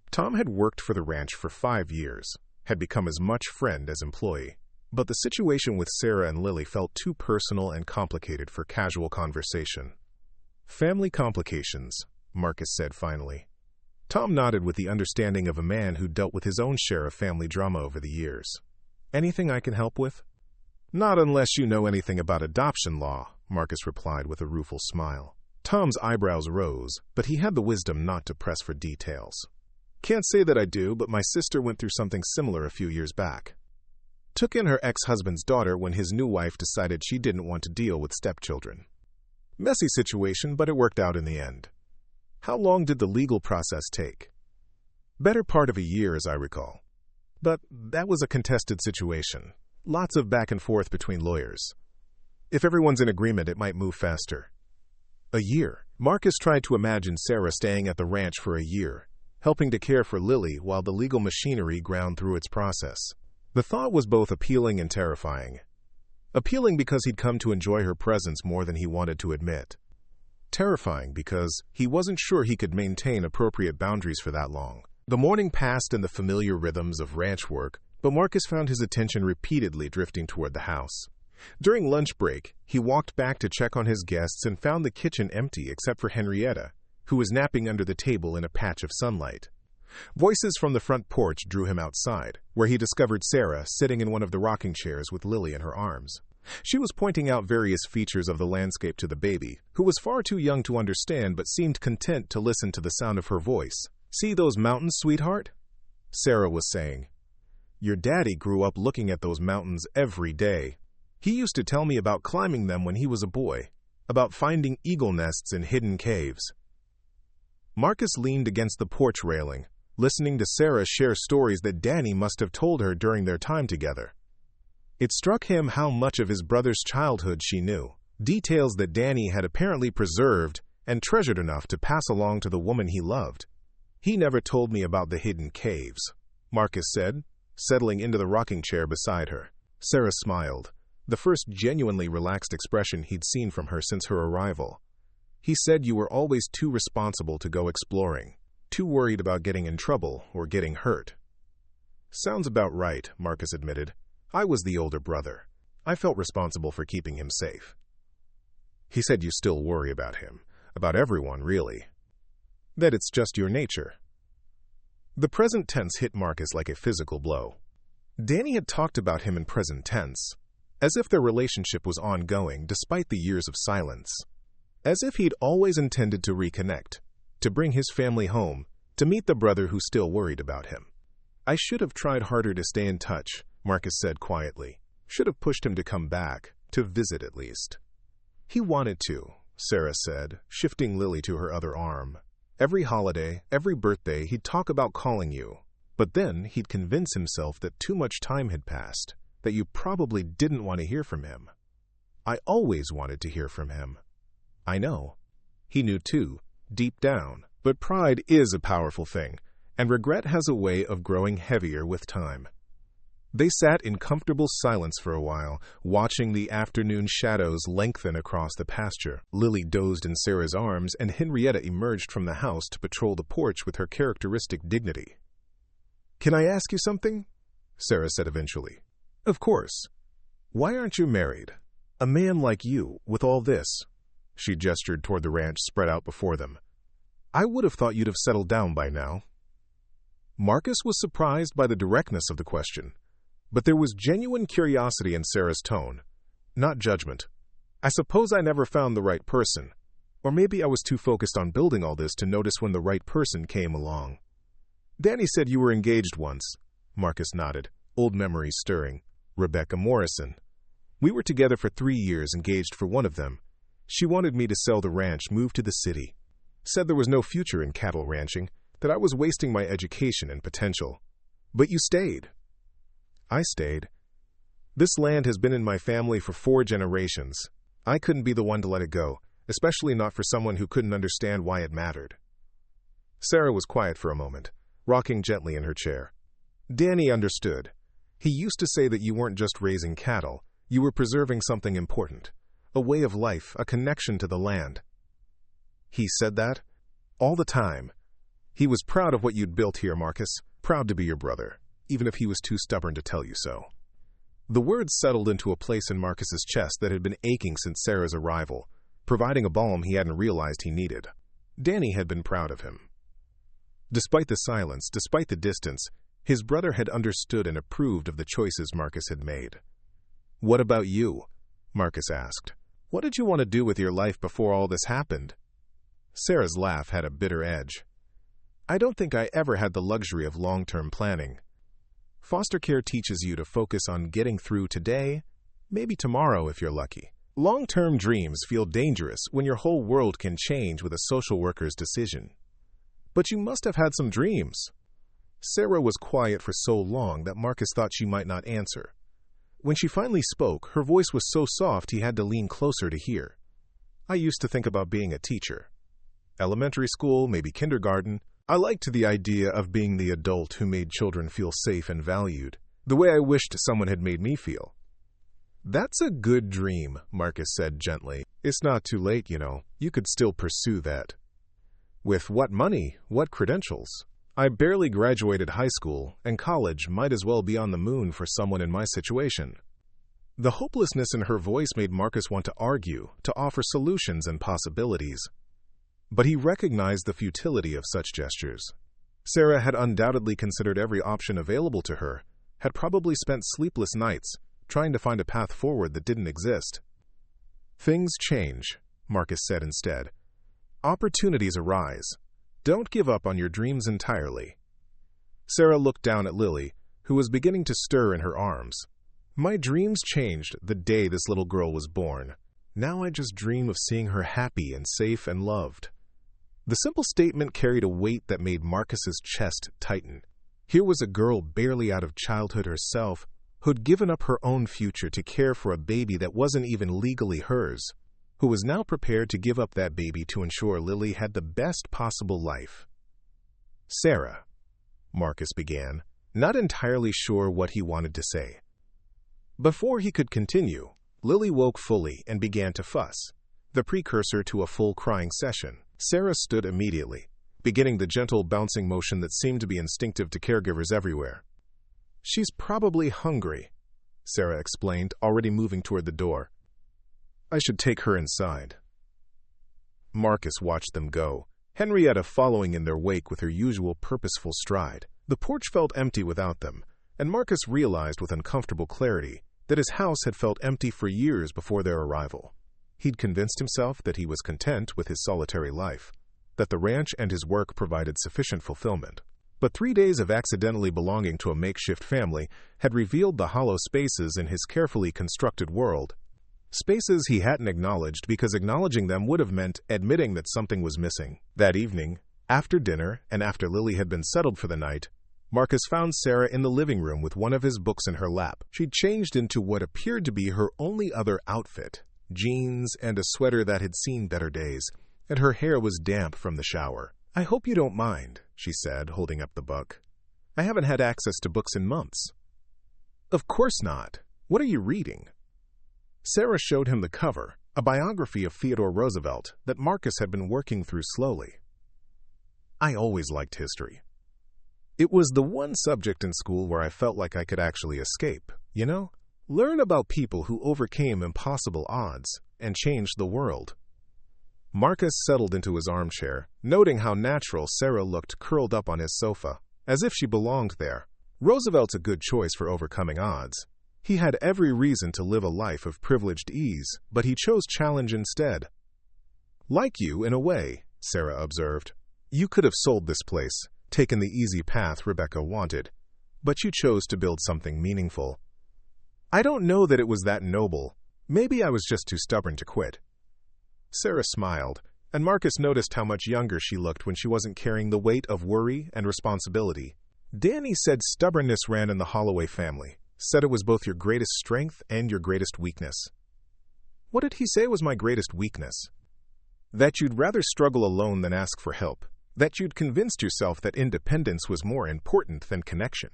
Tom had worked for the ranch for 5 years, had become as much friend as employee, but the situation with Sarah and Lily felt too personal and complicated for casual conversation. "Family complications," Marcus said finally. Tom nodded with the understanding of a man who dealt with his own share of family drama over the years. "Anything I can help with?" "Not unless you know anything about adoption law," Marcus replied with a rueful smile. Tom's eyebrows rose, but he had the wisdom not to press for details. "Can't say that I do, but my sister went through something similar a few years back. Took in her ex-husband's daughter when his new wife decided she didn't want to deal with stepchildren. Messy situation, but it worked out in the end." "How long did the legal process take?" "Better part of a year, as I recall. But that was a contested situation. Lots of back and forth between lawyers. If everyone's in agreement, it might move faster." A year. Marcus tried to imagine Sarah staying at the ranch for a year, helping to care for Lily while the legal machinery ground through its process. The thought was both appealing and terrifying. Appealing because he'd come to enjoy her presence more than he wanted to admit. Terrifying because he wasn't sure he could maintain appropriate boundaries for that long. The morning passed in the familiar rhythms of ranch work, but Marcus found his attention repeatedly drifting toward the house. During lunch break, he walked back to check on his guests and found the kitchen empty except for Henrietta, who was napping under the table in a patch of sunlight. Voices from the front porch drew him outside, where he discovered Sarah sitting in one of the rocking chairs with Lily in her arms. She was pointing out various features of the landscape to the baby, who was far too young to understand but seemed content to listen to the sound of her voice. "See those mountains, sweetheart?" Sarah was saying. "Your daddy grew up looking at those mountains every day. He used to tell me about climbing them when he was a boy, about finding eagle nests in hidden caves." Marcus leaned against the porch railing, listening to Sarah share stories that Danny must have told her during their time together. It struck him how much of his brother's childhood she knew, details that Danny had apparently preserved and treasured enough to pass along to the woman he loved. "He never told me about the hidden caves," Marcus said, settling into the rocking chair beside her. Sarah smiled, the first genuinely relaxed expression he'd seen from her since her arrival. "He said you were always too responsible to go exploring, too worried about getting in trouble or getting hurt." "Sounds about right," Marcus admitted. "I was the older brother. I felt responsible for keeping him safe." "He said you still worry about him, about everyone, really. That it's just your nature." The present tense hit Marcus like a physical blow. Danny had talked about him in present tense, as if their relationship was ongoing despite the years of silence. As if he'd always intended to reconnect, to bring his family home, to meet the brother who still worried about him. "I should have tried harder to stay in touch," Marcus said quietly. "Should have pushed him to come back, to visit at least." "He wanted to," Sarah said, shifting Lily to her other arm. Every holiday, every birthday, he'd talk about calling you. But then he'd convince himself that too much time had passed, that you probably didn't want to hear from him. I always wanted to hear from him. I know. He knew too, deep down. But pride is a powerful thing, and regret has a way of growing heavier with time. They sat in comfortable silence for a while, watching the afternoon shadows lengthen across the pasture. Lily dozed in Sarah's arms, and Henrietta emerged from the house to patrol the porch with her characteristic dignity. "Can I ask you something?" Sarah said eventually. "Of course. Why aren't you married? A man like you, with all this." She gestured toward the ranch spread out before them. "I would have thought you'd have settled down by now." Marcus was surprised by the directness of the question, but there was genuine curiosity in Sarah's tone, not judgment. "I suppose I never found the right person, or maybe I was too focused on building all this to notice when the right person came along." "Danny said you were engaged once." Marcus nodded, old memories stirring. "Rebecca Morrison. We were together for 3 years, engaged for one of them. She wanted me to sell the ranch, move to the city. Said there was no future in cattle ranching, that I was wasting my education and potential. But you stayed." "I stayed. This land has been in my family for 4 generations. I couldn't be the one to let it go, especially not for someone who couldn't understand why it mattered." Sarah was quiet for a moment, rocking gently in her chair. "Danny understood. He used to say that you weren't just raising cattle, you were preserving something important, a way of life, a connection to the land." "He said that?" "All the time. He was proud of what you'd built here, Marcus, proud to be your brother, even if he was too stubborn to tell you so." The words settled into a place in Marcus's chest that had been aching since Sarah's arrival, providing a balm he hadn't realized he needed. Danny had been proud of him. Despite the silence, despite the distance, his brother had understood and approved of the choices Marcus had made. "What about you?" Marcus asked. "What did you want to do with your life before all this happened?" Sarah's laugh had a bitter edge. "I don't think I ever had the luxury of long-term planning. Foster care teaches you to focus on getting through today, maybe tomorrow if you're lucky. Long-term dreams feel dangerous when your whole world can change with a social worker's decision. But you must have had some dreams." Sarah was quiet for so long that Marcus thought she might not answer. When she finally spoke, her voice was so soft he had to lean closer to hear. "I used to think about being a teacher. Elementary school, maybe kindergarten. I liked the idea of being the adult who made children feel safe and valued, the way I wished someone had made me feel." "That's a good dream," Marcus said gently. "It's not too late, you know. You could still pursue that." "With what money? What credentials? I barely graduated high school, and college might as well be on the moon for someone in my situation." The hopelessness in her voice made Marcus want to argue, to offer solutions and possibilities. But he recognized the futility of such gestures. Sarah had undoubtedly considered every option available to her, had probably spent sleepless nights trying to find a path forward that didn't exist. "Things change," Marcus said instead. "Opportunities arise. Don't give up on your dreams entirely." Sarah looked down at Lily, who was beginning to stir in her arms. "My dreams changed the day this little girl was born. Now I just dream of seeing her happy and safe and loved." The simple statement carried a weight that made Marcus's chest tighten. Here was a girl barely out of childhood herself, who'd given up her own future to care for a baby that wasn't even legally hers, who was now prepared to give up that baby to ensure Lily had the best possible life. "Sarah," Marcus began, not entirely sure what he wanted to say. Before he could continue, Lily woke fully and began to fuss, the precursor to a full crying session. Sarah stood immediately, beginning the gentle bouncing motion that seemed to be instinctive to caregivers everywhere. "She's probably hungry," Sarah explained, already moving toward the door. "I should take her inside." Marcus watched them go, Henrietta following in their wake with her usual purposeful stride. The porch felt empty without them, and Marcus realized with uncomfortable clarity that his house had felt empty for years before their arrival. He'd convinced himself that he was content with his solitary life, that the ranch and his work provided sufficient fulfillment. But 3 days of accidentally belonging to a makeshift family had revealed the hollow spaces in his carefully constructed world. Spaces he hadn't acknowledged because acknowledging them would have meant admitting that something was missing. That evening, After dinner, and after Lily had been settled for the night, Marcus found Sarah in the living room with one of his books in her lap. She'd changed into what appeared to be her only other outfit, jeans and a sweater that had seen better days, and her hair was damp from the shower. "I hope you don't mind," she said, holding up the book. "I haven't had access to books in months." "Of course not. What are you reading?" Sarah showed him the cover, a biography of Theodore Roosevelt that Marcus had been working through slowly. "I always liked history. It was the one subject in school where I felt like I could actually escape, you know? Learn about people who overcame impossible odds and changed the world." Marcus settled into his armchair, noting how natural Sarah looked curled up on his sofa, as if she belonged there. Roosevelt's a good choice for overcoming odds. He had every reason to live a life of privileged ease, but he chose challenge instead. "Like you, in a way," Sarah observed. "You could have sold this place, taken the easy path Rebecca wanted, but you chose to build something meaningful." "I don't know that it was that noble. Maybe I was just too stubborn to quit." Sarah smiled, and Marcus noticed how much younger she looked when she wasn't carrying the weight of worry and responsibility. "Danny said stubbornness ran in the Holloway family, said it was both your greatest strength and your greatest weakness." "What did he say was my greatest weakness?" "That you'd rather struggle alone than ask for help. That you'd convinced yourself that independence was more important than connection."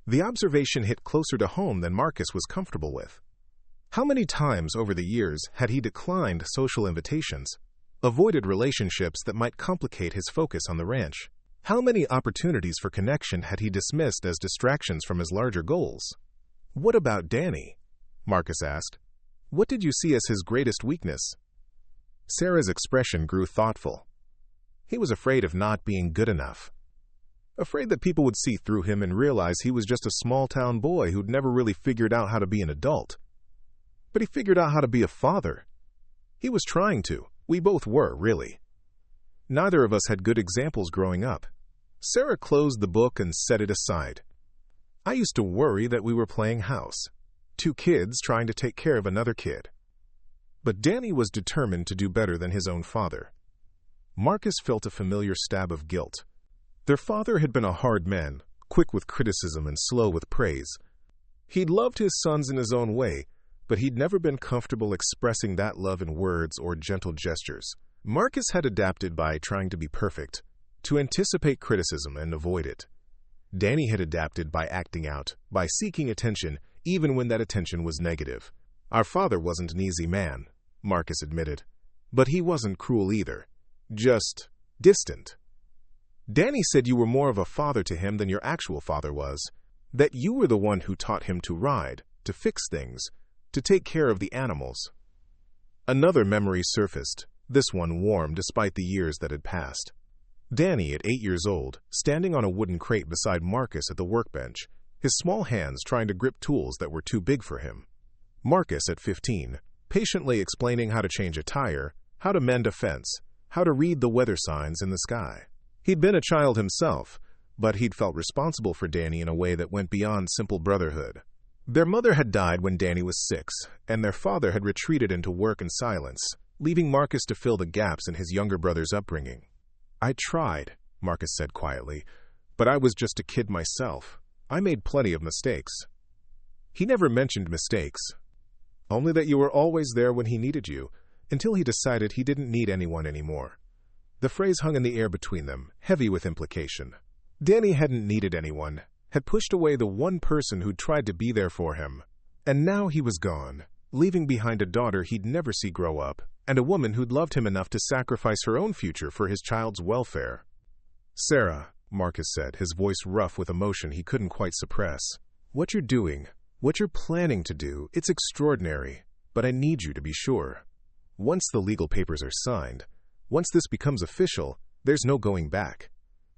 The observation hit closer to home than Marcus was comfortable with. How many times over the years had he declined social invitations, avoided relationships that might complicate his focus on the ranch? How many opportunities for connection had he dismissed as distractions from his larger goals? "What about Danny?" Marcus asked. "What did you see as his greatest weakness?" Sarah's expression grew thoughtful. "He was afraid of not being good enough. Afraid that people would see through him and realize he was just a small-town boy who'd never really figured out how to be an adult. But he figured out how to be a father. He was trying to. We both were, really. Neither of us had good examples growing up." Sarah closed the book and set it aside. "I used to worry that we were playing house. Two kids trying to take care of another kid. But Danny was determined to do better than his own father." Marcus felt a familiar stab of guilt. Their father had been a hard man, quick with criticism and slow with praise. He'd loved his sons in his own way, but he'd never been comfortable expressing that love in words or gentle gestures. Marcus had adapted by trying to be perfect, to anticipate criticism and avoid it. Danny had adapted by acting out, by seeking attention, even when that attention was negative. "Our father wasn't an easy man," Marcus admitted, "but he wasn't cruel either. Just distant. Danny said you were more of a father to him than your actual father was, that you were the one who taught him to ride, to fix things, to take care of the animals." Another memory surfaced, this one warm despite the years that had passed. Danny, at 8 years old, standing on a wooden crate beside Marcus at the workbench, his small hands trying to grip tools that were too big for him. Marcus, at 15, patiently explaining how to change a tire, how to mend a fence, how to read the weather signs in the sky. He'd been a child himself, but he'd felt responsible for Danny in a way that went beyond simple brotherhood. Their mother had died when Danny was 6, and their father had retreated into work and silence, leaving Marcus to fill the gaps in his younger brother's upbringing. "I tried," Marcus said quietly, "but I was just a kid myself. I made plenty of mistakes." He never mentioned mistakes, only that you were always there when he needed you, until he decided he didn't need anyone anymore. The phrase hung in the air between them, heavy with implication. Danny hadn't needed anyone, had pushed away the one person who'd tried to be there for him. And now he was gone, leaving behind a daughter he'd never see grow up, and a woman who'd loved him enough to sacrifice her own future for his child's welfare. "Sarah," Marcus said, his voice rough with emotion he couldn't quite suppress, "what you're doing, what you're planning to do, it's extraordinary, but I need you to be sure. Once the legal papers are signed, once this becomes official, there's no going back."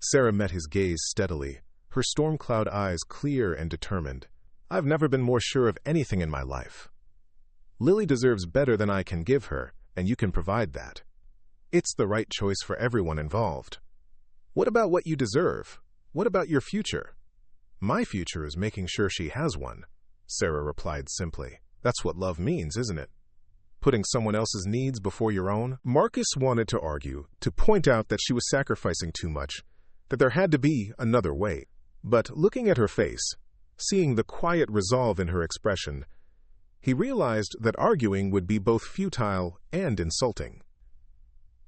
Sarah met his gaze steadily, her storm cloud eyes clear and determined. "I've never been more sure of anything in my life. Lily deserves better than I can give her, and you can provide that. It's the right choice for everyone involved. What about what you deserve? What about your future?" "My future is making sure she has one," Sarah replied simply. "That's what love means, isn't it?" putting someone else's needs before your own? Marcus wanted to argue, to point out that she was sacrificing too much, that there had to be another way. But looking at her face, seeing the quiet resolve in her expression, he realized that arguing would be both futile and insulting.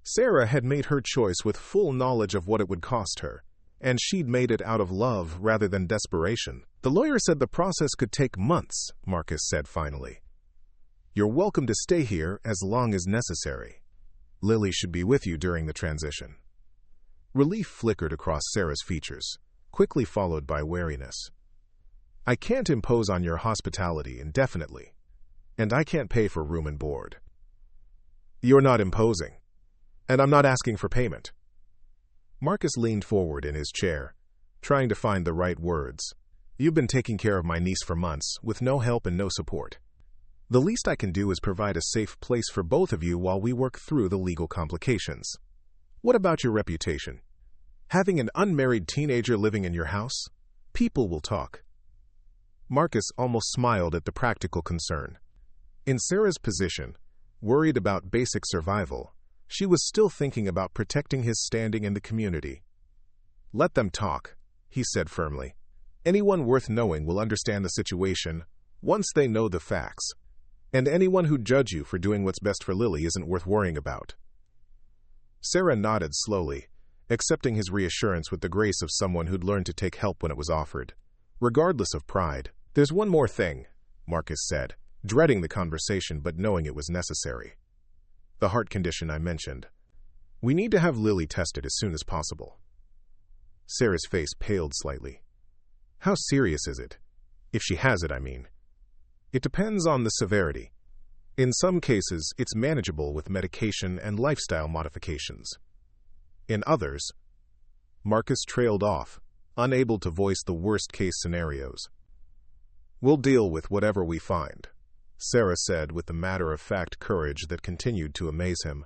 Sarah had made her choice with full knowledge of what it would cost her, and she'd made it out of love rather than desperation. The lawyer said the process could take months, Marcus said finally. You're welcome to stay here as long as necessary. Lily should be with you during the transition. Relief flickered across Sarah's features, quickly followed by wariness. I can't impose on your hospitality indefinitely, and I can't pay for room and board. You're not imposing, and I'm not asking for payment. Marcus leaned forward in his chair, trying to find the right words. You've been taking care of my niece for months, with no help and no support. The least I can do is provide a safe place for both of you while we work through the legal complications. What about your reputation? Having an unmarried teenager living in your house? People will talk. Marcus almost smiled at the practical concern. In Sarah's position, worried about basic survival, she was still thinking about protecting his standing in the community. Let them talk, he said firmly. Anyone worth knowing will understand the situation once they know the facts. And anyone who'd judge you for doing what's best for Lily isn't worth worrying about. Sarah nodded slowly, accepting his reassurance with the grace of someone who'd learned to take help when it was offered. Regardless of pride, there's one more thing, Marcus said, dreading the conversation but knowing it was necessary. The heart condition I mentioned. We need to have Lily tested as soon as possible. Sarah's face paled slightly. How serious is it? If she has it, I mean. It depends on the severity. In some cases, it's manageable with medication and lifestyle modifications. In others, Marcus trailed off, unable to voice the worst-case scenarios. We'll deal with whatever we find, Sarah said with the matter-of-fact courage that continued to amaze him.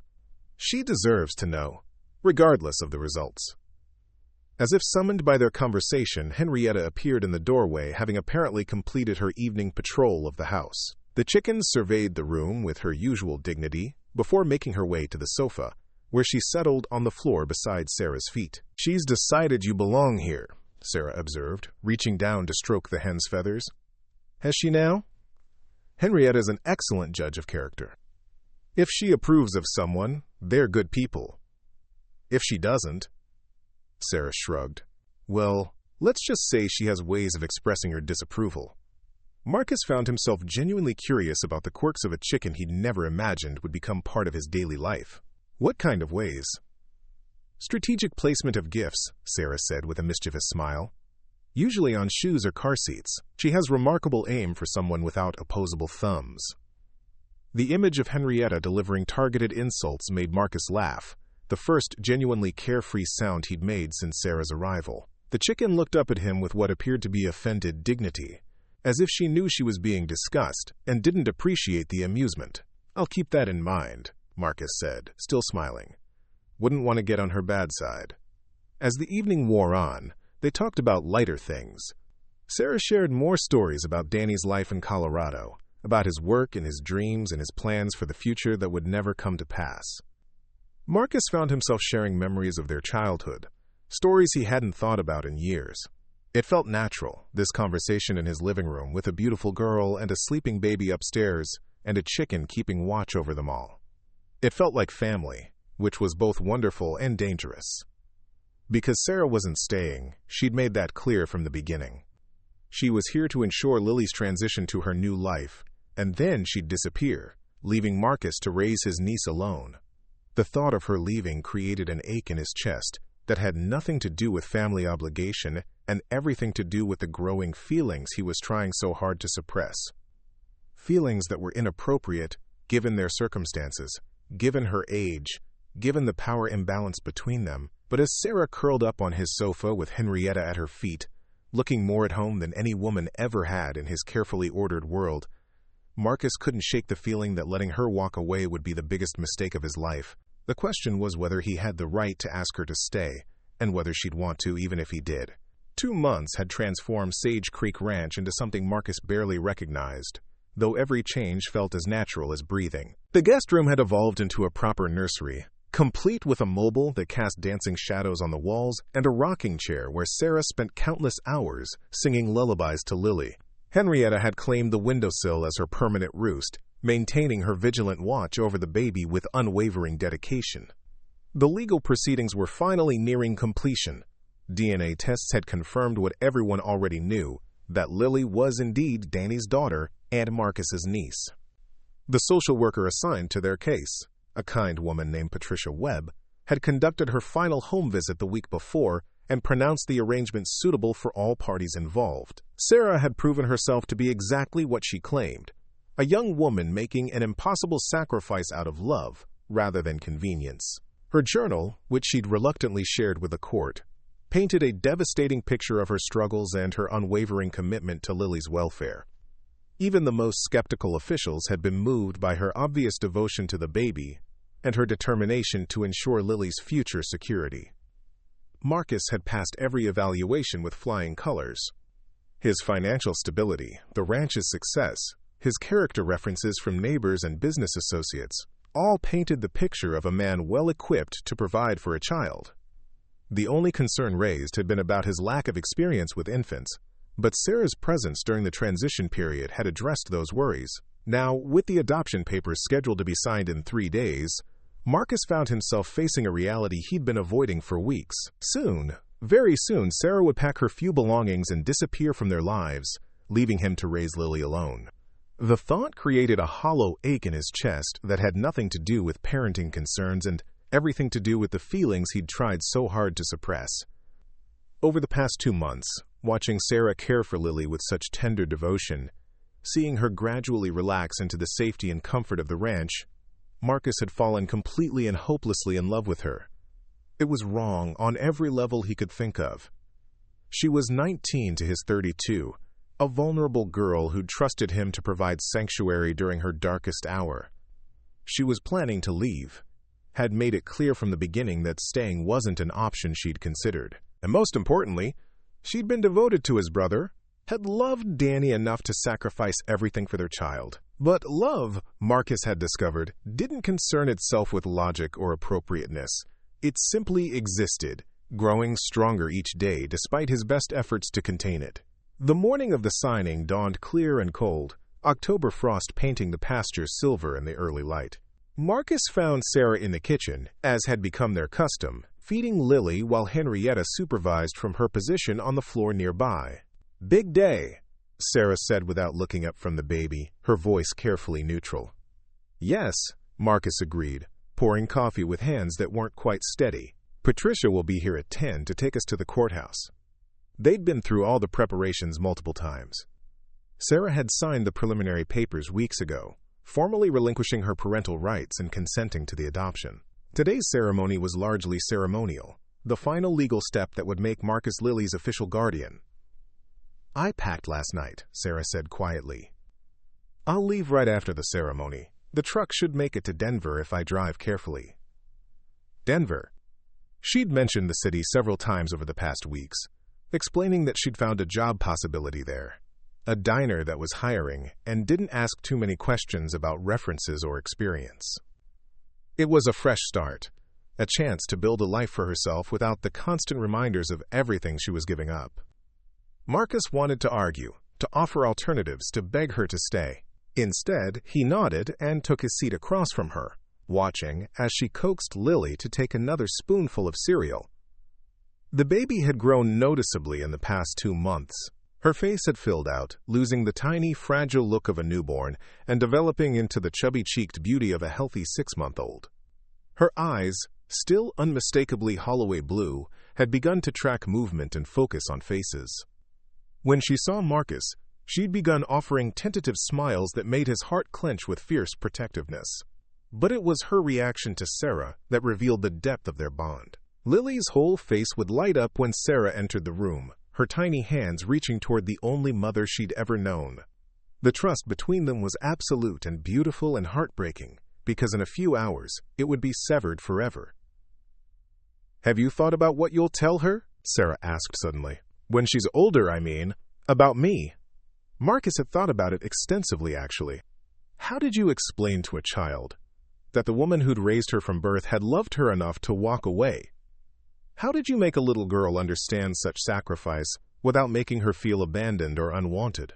She deserves to know, regardless of the results. As if summoned by their conversation, Henrietta appeared in the doorway, having apparently completed her evening patrol of the house. The chickens surveyed the room with her usual dignity before making her way to the sofa, where she settled on the floor beside Sarah's feet. She's decided you belong here, Sarah observed, reaching down to stroke the hen's feathers. Has she now? Henrietta's an excellent judge of character. If she approves of someone, they're good people. If she doesn't, Sarah shrugged. Well, let's just say she has ways of expressing her disapproval. Marcus found himself genuinely curious about the quirks of a chicken he'd never imagined would become part of his daily life. What kind of ways? Strategic placement of gifts, Sarah said with a mischievous smile. Usually on shoes or car seats. She has remarkable aim for someone without opposable thumbs. The image of Henrietta delivering targeted insults made Marcus laugh, the first genuinely carefree sound he'd made since Sarah's arrival. The chicken looked up at him with what appeared to be offended dignity, as if she knew she was being discussed and didn't appreciate the amusement. I'll keep that in mind, Marcus said, still smiling. Wouldn't want to get on her bad side. As the evening wore on, they talked about lighter things. Sarah shared more stories about Danny's life in Colorado, about his work and his dreams and his plans for the future that would never come to pass. Marcus found himself sharing memories of their childhood, stories he hadn't thought about in years. It felt natural, this conversation in his living room with a beautiful girl and a sleeping baby upstairs and a chicken keeping watch over them all. It felt like family, which was both wonderful and dangerous. Because Sarah wasn't staying, she'd made that clear from the beginning. She was here to ensure Lily's transition to her new life, and then she'd disappear, leaving Marcus to raise his niece alone. The thought of her leaving created an ache in his chest that had nothing to do with family obligation and everything to do with the growing feelings he was trying so hard to suppress. Feelings that were inappropriate given their circumstances, given her age, given the power imbalance between them. But as Sarah curled up on his sofa with Henrietta at her feet, looking more at home than any woman ever had in his carefully ordered world, Marcus couldn't shake the feeling that letting her walk away would be the biggest mistake of his life. The question was whether he had the right to ask her to stay, and whether she'd want to even if he did. 2 months had transformed Sage Creek Ranch into something Marcus barely recognized, though every change felt as natural as breathing. The guest room had evolved into a proper nursery, complete with a mobile that cast dancing shadows on the walls and a rocking chair where Sarah spent countless hours singing lullabies to Lily. Henrietta had claimed the windowsill as her permanent roost, maintaining her vigilant watch over the baby with unwavering dedication. The legal proceedings were finally nearing completion. DNA tests had confirmed what everyone already knew, that Lily was indeed Danny's daughter and Marcus's niece. The social worker assigned to their case, a kind woman named Patricia Webb, had conducted her final home visit the week before and pronounced the arrangement suitable for all parties involved. Sarah had proven herself to be exactly what she claimed, a young woman making an impossible sacrifice out of love rather than convenience. Her journal, which she'd reluctantly shared with the court, painted a devastating picture of her struggles and her unwavering commitment to Lily's welfare. Even the most skeptical officials had been moved by her obvious devotion to the baby and her determination to ensure Lily's future security. Marcus had passed every evaluation with flying colors. His financial stability, the ranch's success, his character references from neighbors and business associates, all painted the picture of a man well-equipped to provide for a child. The only concern raised had been about his lack of experience with infants, but Sarah's presence during the transition period had addressed those worries. Now, with the adoption papers scheduled to be signed in 3 days, Marcus found himself facing a reality he'd been avoiding for weeks. Soon, very soon, Sarah would pack her few belongings and disappear from their lives, leaving him to raise Lily alone. The thought created a hollow ache in his chest that had nothing to do with parenting concerns and everything to do with the feelings he'd tried so hard to suppress. Over the past 2 months, watching Sarah care for Lily with such tender devotion, seeing her gradually relax into the safety and comfort of the ranch, Marcus had fallen completely and hopelessly in love with her. It was wrong on every level he could think of. She was 19 to his 32, a vulnerable girl who'd trusted him to provide sanctuary during her darkest hour. She was planning to leave, had made it clear from the beginning that staying wasn't an option she'd considered. And most importantly, she'd been devoted to his brother, had loved Danny enough to sacrifice everything for their child. But love, Marcus had discovered, didn't concern itself with logic or appropriateness. It simply existed, growing stronger each day despite his best efforts to contain it. The morning of the signing dawned clear and cold, October frost painting the pastures silver in the early light. Marcus found Sarah in the kitchen, as had become their custom, feeding Lily while Henrietta supervised from her position on the floor nearby. "Big day," Sarah said without looking up from the baby, her voice carefully neutral. "Yes," Marcus agreed, pouring coffee with hands that weren't quite steady. "Patricia will be here at 10 to take us to the courthouse." They'd been through all the preparations multiple times. Sarah had signed the preliminary papers weeks ago, formally relinquishing her parental rights and consenting to the adoption. Today's ceremony was largely ceremonial, the final legal step that would make Marcus Lily's official guardian. "I packed last night," Sarah said quietly. "I'll leave right after the ceremony. The truck should make it to Denver if I drive carefully." Denver. She'd mentioned the city several times over the past weeks, explaining that she'd found a job possibility there, a diner that was hiring, and didn't ask too many questions about references or experience. It was a fresh start, a chance to build a life for herself without the constant reminders of everything she was giving up. Marcus wanted to argue, to offer alternatives, to beg her to stay. Instead, he nodded and took his seat across from her, watching as she coaxed Lily to take another spoonful of cereal. The baby had grown noticeably in the past 2 months. Her face had filled out, losing the tiny, fragile look of a newborn and developing into the chubby-cheeked beauty of a healthy 6-month-old. Her eyes, still unmistakably Holloway blue, had begun to track movement and focus on faces. When she saw Marcus, she'd begun offering tentative smiles that made his heart clench with fierce protectiveness. But it was her reaction to Sarah that revealed the depth of their bond. Lily's whole face would light up when Sarah entered the room, her tiny hands reaching toward the only mother she'd ever known. The trust between them was absolute and beautiful and heartbreaking, because in a few hours, it would be severed forever. "Have you thought about what you'll tell her?" Sarah asked suddenly. "When she's older, I mean. About me." Marcus had thought about it extensively, actually. How did you explain to a child that the woman who'd raised her from birth had loved her enough to walk away? How did you make a little girl understand such sacrifice without making her feel abandoned or unwanted?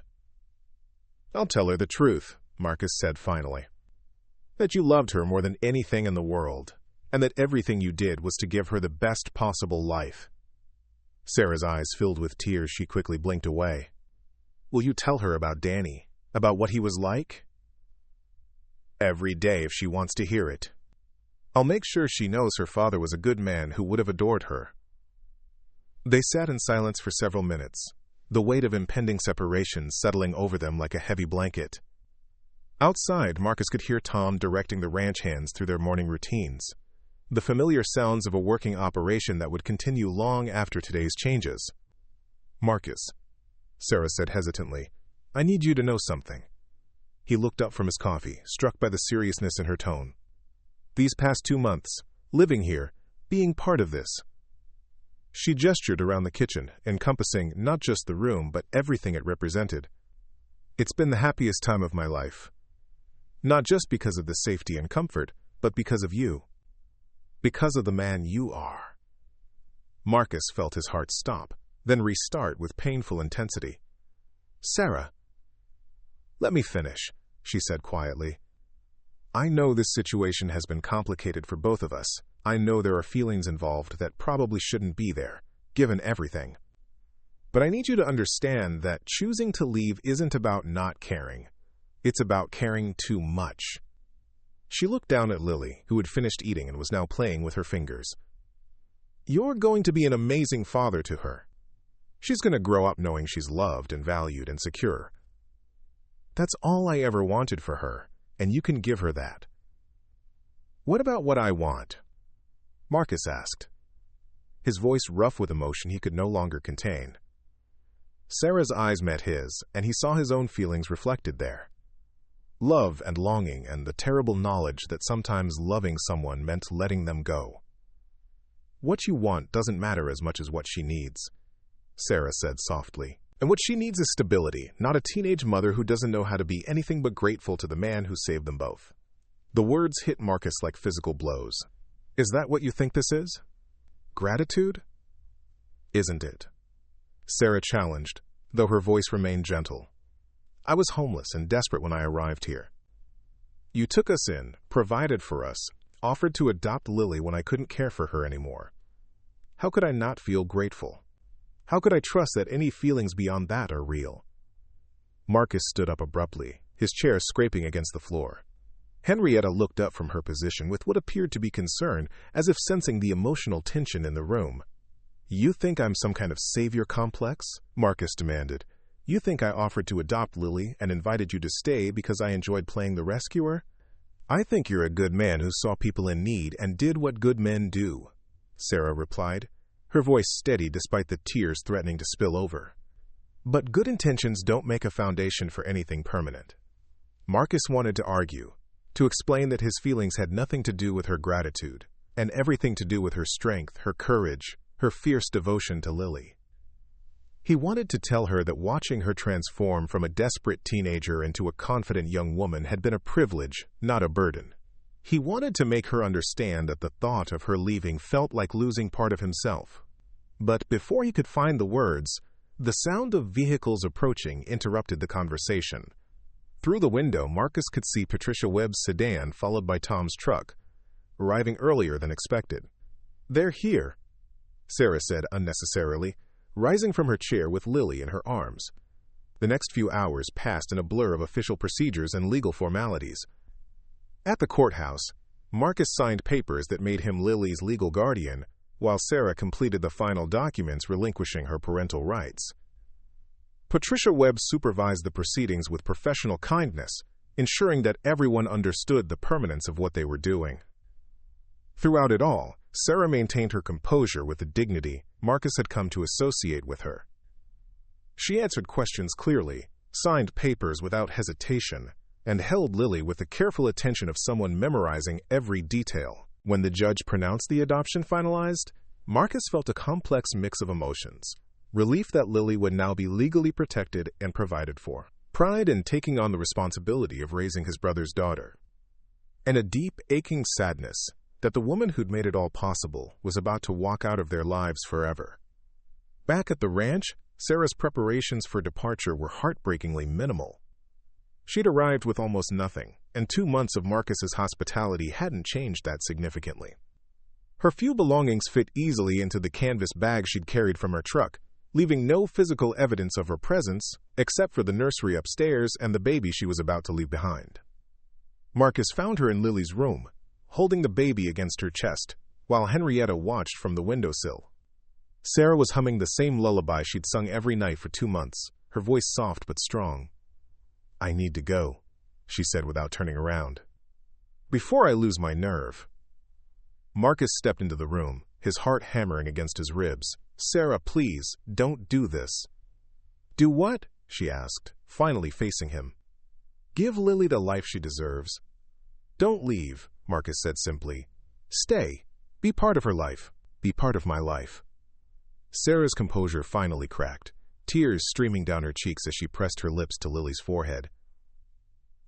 I'll tell her the truth, Marcus said finally. That you loved her more than anything in the world, and that everything you did was to give her the best possible life. Sarah's eyes filled with tears. She quickly blinked away. Will you tell her about Danny? About what he was like? Every day if she wants to hear it. I'll make sure she knows her father was a good man who would have adored her. They sat in silence for several minutes, the weight of impending separation settling over them like a heavy blanket. Outside, Marcus could hear Tom directing the ranch hands through their morning routines, the familiar sounds of a working operation that would continue long after today's changes. Marcus, Sarah said hesitantly, I need you to know something. He looked up from his coffee, struck by the seriousness in her tone. These past 2 months, living here, being part of this. She gestured around the kitchen, encompassing not just the room, but everything it represented. It's been the happiest time of my life. Not just because of the safety and comfort, but because of you. Because of the man you are. Marcus felt his heart stop, then restart with painful intensity. Sarah. Let me finish, she said quietly. I know this situation has been complicated for both of us. I know there are feelings involved that probably shouldn't be there, given everything. But I need you to understand that choosing to leave isn't about not caring. It's about caring too much. She looked down at Lily, who had finished eating and was now playing with her fingers. You're going to be an amazing father to her. She's going to grow up knowing she's loved and valued and secure. That's all I ever wanted for her, and you can give her that. What about what I want? Marcus asked, his voice rough with emotion he could no longer contain. Sarah's eyes met his, and he saw his own feelings reflected there. Love and longing and the terrible knowledge that sometimes loving someone meant letting them go. What you want doesn't matter as much as what she needs, Sarah said softly. And what she needs is stability, not a teenage mother who doesn't know how to be anything but grateful to the man who saved them both. The words hit Marcus like physical blows. Is that what you think this is? Gratitude? Isn't it? Sarah challenged, though her voice remained gentle. I was homeless and desperate when I arrived here. You took us in, provided for us, offered to adopt Lily when I couldn't care for her anymore. How could I not feel grateful? How could I trust that any feelings beyond that are real? Marcus stood up abruptly, his chair scraping against the floor. Henrietta looked up from her position with what appeared to be concern, as if sensing the emotional tension in the room. You think I'm some kind of savior complex? Marcus demanded. You think I offered to adopt Lily and invited you to stay because I enjoyed playing the rescuer? I think you're a good man who saw people in need and did what good men do, Sarah replied, her voice steady despite the tears threatening to spill over. But good intentions don't make a foundation for anything permanent. Marcus wanted to argue, to explain that his feelings had nothing to do with her gratitude, and everything to do with her strength, her courage, her fierce devotion to Lily. He wanted to tell her that watching her transform from a desperate teenager into a confident young woman had been a privilege, not a burden. He wanted to make her understand that the thought of her leaving felt like losing part of himself. But before he could find the words, the sound of vehicles approaching interrupted the conversation. Through the window, Marcus could see Patricia Webb's sedan followed by Tom's truck, arriving earlier than expected. They're here, Sarah said unnecessarily, rising from her chair with Lily in her arms. The next few hours passed in a blur of official procedures and legal formalities. At the courthouse, Marcus signed papers that made him Lily's legal guardian, while Sarah completed the final documents relinquishing her parental rights. Patricia Webb supervised the proceedings with professional kindness, ensuring that everyone understood the permanence of what they were doing. Throughout it all, Sarah maintained her composure with the dignity Marcus had come to associate with her. She answered questions clearly, signed papers without hesitation, and held Lily with the careful attention of someone memorizing every detail. When the judge pronounced the adoption finalized, Marcus felt a complex mix of emotions. relief that Lily would now be legally protected and provided for, pride in taking on the responsibility of raising his brother's daughter, and a deep, aching sadness that the woman who'd made it all possible was about to walk out of their lives forever. Back at the ranch, Sarah's preparations for departure were heartbreakingly minimal. She'd arrived with almost nothing, and 2 months of Marcus's hospitality hadn't changed that significantly. Her few belongings fit easily into the canvas bag she'd carried from her truck, leaving no physical evidence of her presence except for the nursery upstairs and the baby she was about to leave behind. Marcus found her in Lily's room, holding the baby against her chest, while Henrietta watched from the windowsill. Sarah was humming the same lullaby she'd sung every night for 2 months, her voice soft but strong. "I need to go," she said without turning around. "Before I lose my nerve." Marcus stepped into the room, his heart hammering against his ribs. "Sarah, please, don't do this." "Do what?" she asked, finally facing him. "Give Lily the life she deserves." "Don't leave," Marcus said simply. "Stay. Be part of her life. Be part of my life." Sarah's composure finally cracked, tears streaming down her cheeks as she pressed her lips to Lily's forehead.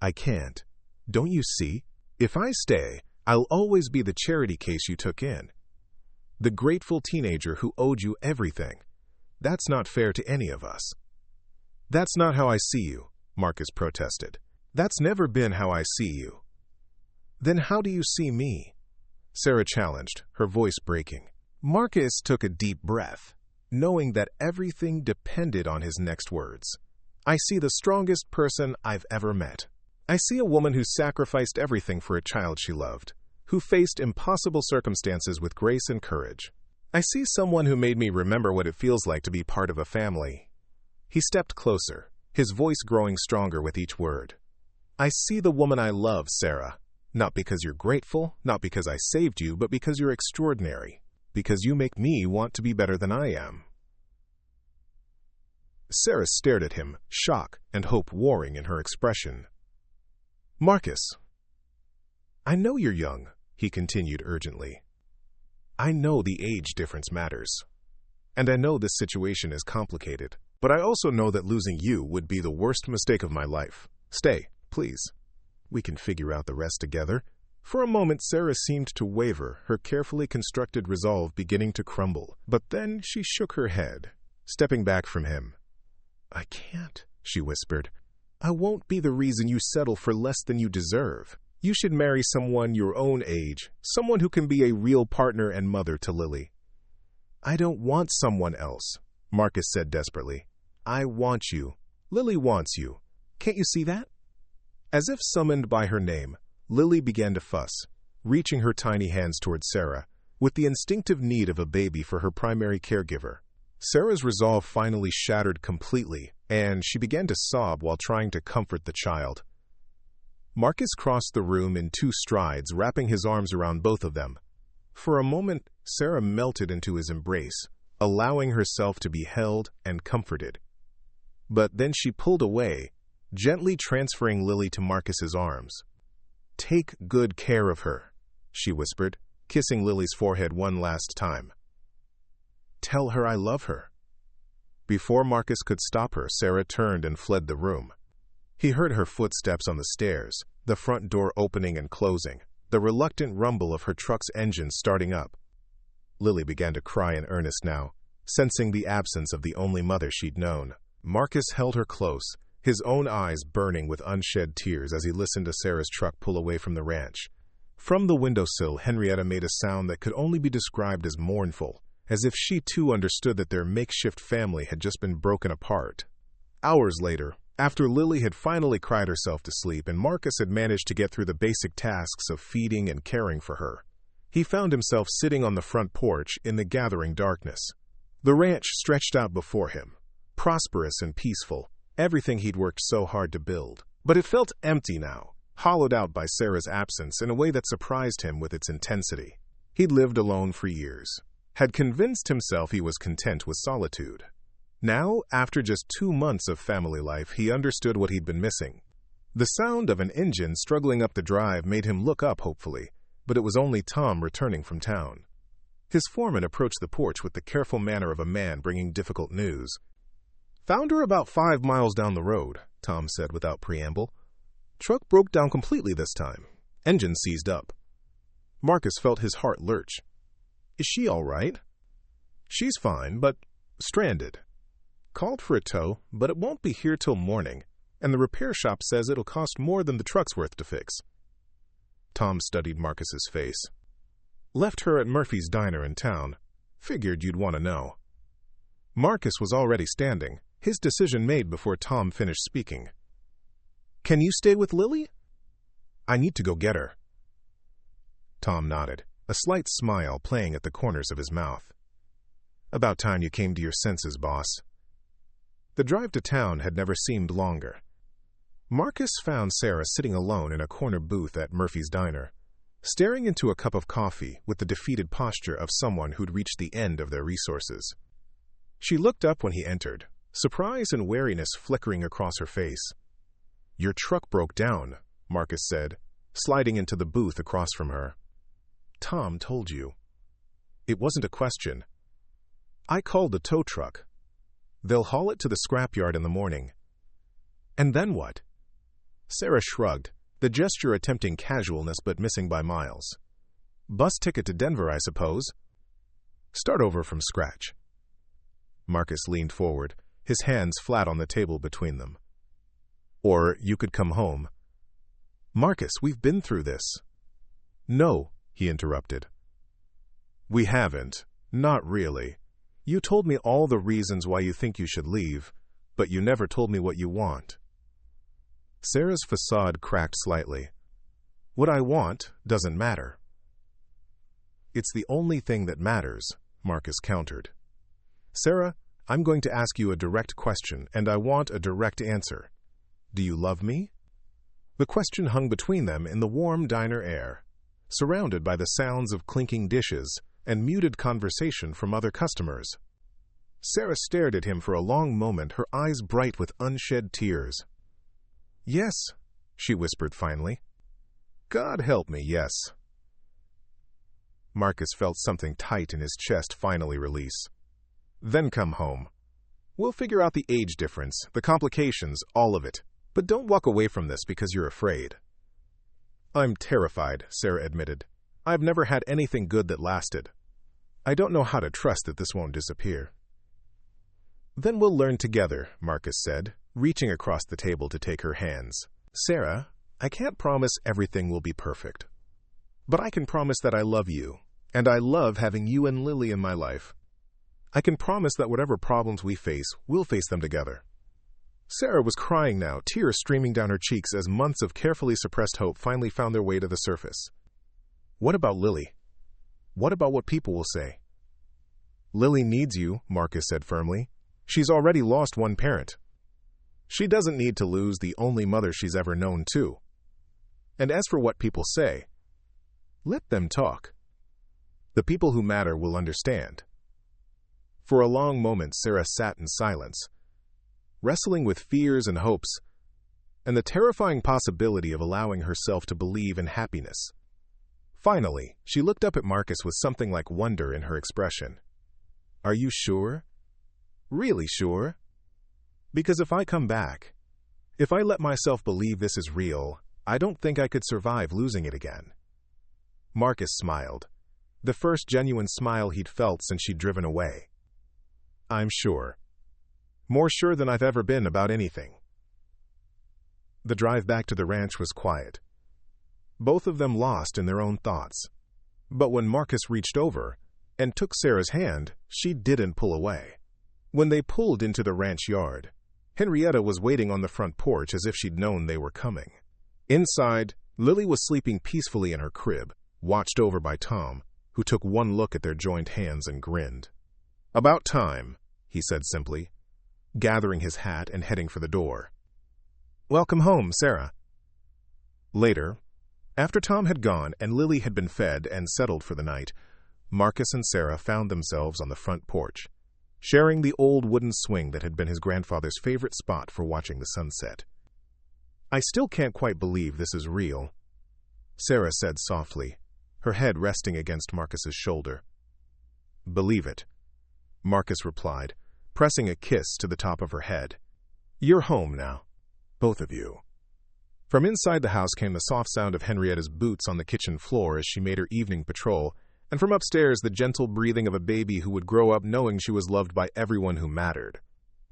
"I can't. Don't you see? If I stay, I'll always be the charity case you took in. The grateful teenager who owed you everything. That's not fair to any of us." "That's not how I see you," Marcus protested. "That's never been how I see you." "Then how do you see me?" Sarah challenged, her voice breaking. Marcus took a deep breath, knowing that everything depended on his next words. "I see the strongest person I've ever met. I see a woman who sacrificed everything for a child she loved, who faced impossible circumstances with grace and courage. I see someone who made me remember what it feels like to be part of a family." He stepped closer, his voice growing stronger with each word. "I see the woman I love, Sarah. Not because you're grateful, not because I saved you, but because you're extraordinary. Because you make me want to be better than I am." Sarah stared at him, shock and hope warring in her expression. "Marcus, I know you're young," he continued urgently. "I know the age difference matters. And I know this situation is complicated. But I also know that losing you would be the worst mistake of my life. Stay, please. We can figure out the rest together." For a moment, Sarah seemed to waver, her carefully constructed resolve beginning to crumble. But then she shook her head, stepping back from him. "I can't," she whispered. "I won't be the reason you settle for less than you deserve. You should marry someone your own age, someone who can be a real partner and mother to Lily." "I don't want someone else," Marcus said desperately. "I want you. Lily wants you. Can't you see that?" As if summoned by her name, Lily began to fuss, reaching her tiny hands toward Sarah, with the instinctive need of a baby for her primary caregiver. Sarah's resolve finally shattered completely, and she began to sob while trying to comfort the child. Marcus crossed the room in 2 strides, wrapping his arms around both of them. For a moment, Sarah melted into his embrace, allowing herself to be held and comforted. But then she pulled away, gently transferring Lily to Marcus's arms. "Take good care of her," she whispered, kissing Lily's forehead one last time. "Tell her I love her." Before Marcus could stop her, Sarah turned and fled the room. He heard her footsteps on the stairs, the front door opening and closing, the reluctant rumble of her truck's engine starting up. Lily began to cry in earnest now, sensing the absence of the only mother she'd known. Marcus held her close, his own eyes burning with unshed tears as he listened to Sarah's truck pull away from the ranch. From the windowsill, Henrietta made a sound that could only be described as mournful, as if she too understood that their makeshift family had just been broken apart. Hours later, after Lily had finally cried herself to sleep and Marcus had managed to get through the basic tasks of feeding and caring for her, he found himself sitting on the front porch in the gathering darkness. The ranch stretched out before him, prosperous and peaceful, everything he'd worked so hard to build. But it felt empty now, hollowed out by Sarah's absence in a way that surprised him with its intensity. He'd lived alone for years, had convinced himself he was content with solitude. Now, after just 2 months of family life, he understood what he'd been missing. The sound of an engine struggling up the drive made him look up hopefully, but it was only Tom returning from town. His foreman approached the porch with the careful manner of a man bringing difficult news. "Found her about 5 miles down the road," Tom said without preamble. "Truck broke down completely this time. Engine seized up." Marcus felt his heart lurch. "Is she all right?" "She's fine, but stranded. Called for a tow, but it won't be here till morning, and the repair shop says it'll cost more than the truck's worth to fix." Tom studied Marcus's face. "Left her at Murphy's Diner in town. Figured you'd want to know." Marcus was already standing, his decision made before Tom finished speaking. "Can you stay with Lily?" "I need to go get her." Tom nodded, a slight smile playing at the corners of his mouth. "About time you came to your senses, boss." The drive to town had never seemed longer. Marcus found Sarah sitting alone in a corner booth at Murphy's Diner, staring into a cup of coffee with the defeated posture of someone who'd reached the end of their resources. She looked up when he entered, surprise and wariness flickering across her face. "Your truck broke down," Marcus said, sliding into the booth across from her. "Tom told you." "It wasn't a question. I called the tow truck. They'll haul it to the scrapyard in the morning." "And then what?" Sarah shrugged, the gesture attempting casualness but missing by miles. "Bus ticket to Denver, I suppose." "Start over from scratch." Marcus leaned forward, his hands flat on the table between them. "Or you could come home." "Marcus, we've been through this." "No," he interrupted. "We haven't. Not really. You told me all the reasons why you think you should leave, but you never told me what you want." Sarah's facade cracked slightly. "What I want doesn't matter." "It's the only thing that matters," Marcus countered. "Sarah, I'm going to ask you a direct question, and I want a direct answer. Do you love me?" The question hung between them in the warm diner air, surrounded by the sounds of clinking dishes and muted conversation from other customers. Sarah stared at him for a long moment, her eyes bright with unshed tears. "Yes," she whispered finally. "God help me, yes." Marcus felt something tight in his chest finally release. "Then come home. We'll figure out the age difference, the complications, all of it. But don't walk away from this because you're afraid." "I'm terrified," Sarah admitted. "I've never had anything good that lasted. I don't know how to trust that this won't disappear." "Then we'll learn together," Marcus said, reaching across the table to take her hands. "Sarah, I can't promise everything will be perfect. But I can promise that I love you, and I love having you and Lily in my life. I can promise that whatever problems we face, we'll face them together." Sarah was crying now, tears streaming down her cheeks as months of carefully suppressed hope finally found their way to the surface. "What about Lily? What about what people will say?" "Lily needs you," Marcus said firmly. "She's already lost one parent. She doesn't need to lose the only mother she's ever known, too. And as for what people say, let them talk. The people who matter will understand." For a long moment, Sarah sat in silence, wrestling with fears and hopes, and the terrifying possibility of allowing herself to believe in happiness. Finally, she looked up at Marcus with something like wonder in her expression. "Are you sure? Really sure? Because if I come back, if I let myself believe this is real, I don't think I could survive losing it again." Marcus smiled, the first genuine smile he'd felt since she'd driven away. "I'm sure. More sure than I've ever been about anything." The drive back to the ranch was quiet, both of them lost in their own thoughts. But when Marcus reached over and took Sarah's hand, she didn't pull away. When they pulled into the ranch yard, Henrietta was waiting on the front porch as if she'd known they were coming. Inside, Lily was sleeping peacefully in her crib, watched over by Tom, who took one look at their joined hands and grinned. "About time," he said simply, gathering his hat and heading for the door. "Welcome home, Sarah." Later, after Tom had gone and Lily had been fed and settled for the night, Marcus and Sarah found themselves on the front porch, sharing the old wooden swing that had been his grandfather's favorite spot for watching the sunset. "I still can't quite believe this is real," Sarah said softly, her head resting against Marcus's shoulder. believe it," Marcus replied, pressing a kiss to the top of her head. "You're home now, both of you." From inside the house came the soft sound of Henrietta's boots on the kitchen floor as she made her evening patrol, and from upstairs the gentle breathing of a baby who would grow up knowing she was loved by everyone who mattered.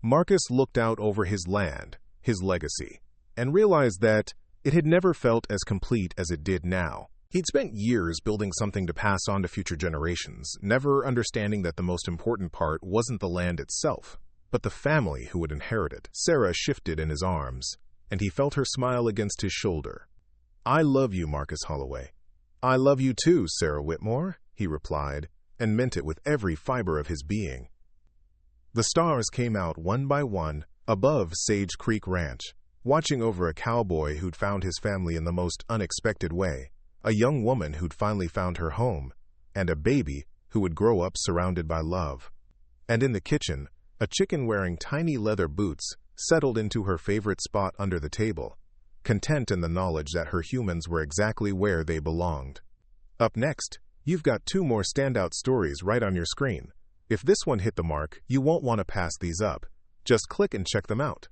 Marcus looked out over his land, his legacy, and realized that it had never felt as complete as it did now. He'd spent years building something to pass on to future generations, never understanding that the most important part wasn't the land itself, but the family who would inherit it. Sarah shifted in his arms, and he felt her smile against his shoulder. "I love you, Marcus Holloway." "I love you too, Sarah Whitmore," he replied, and meant it with every fiber of his being. The stars came out one by one above Sage Creek Ranch, watching over a cowboy who'd found his family in the most unexpected way, a young woman who'd finally found her home, and a baby who would grow up surrounded by love. And in the kitchen, a chicken wearing tiny leather boots settled into her favorite spot under the table, content in the knowledge that her humans were exactly where they belonged. Up next, you've got 2 more standout stories right on your screen. If this one hit the mark, you won't want to pass these up. Just click and check them out.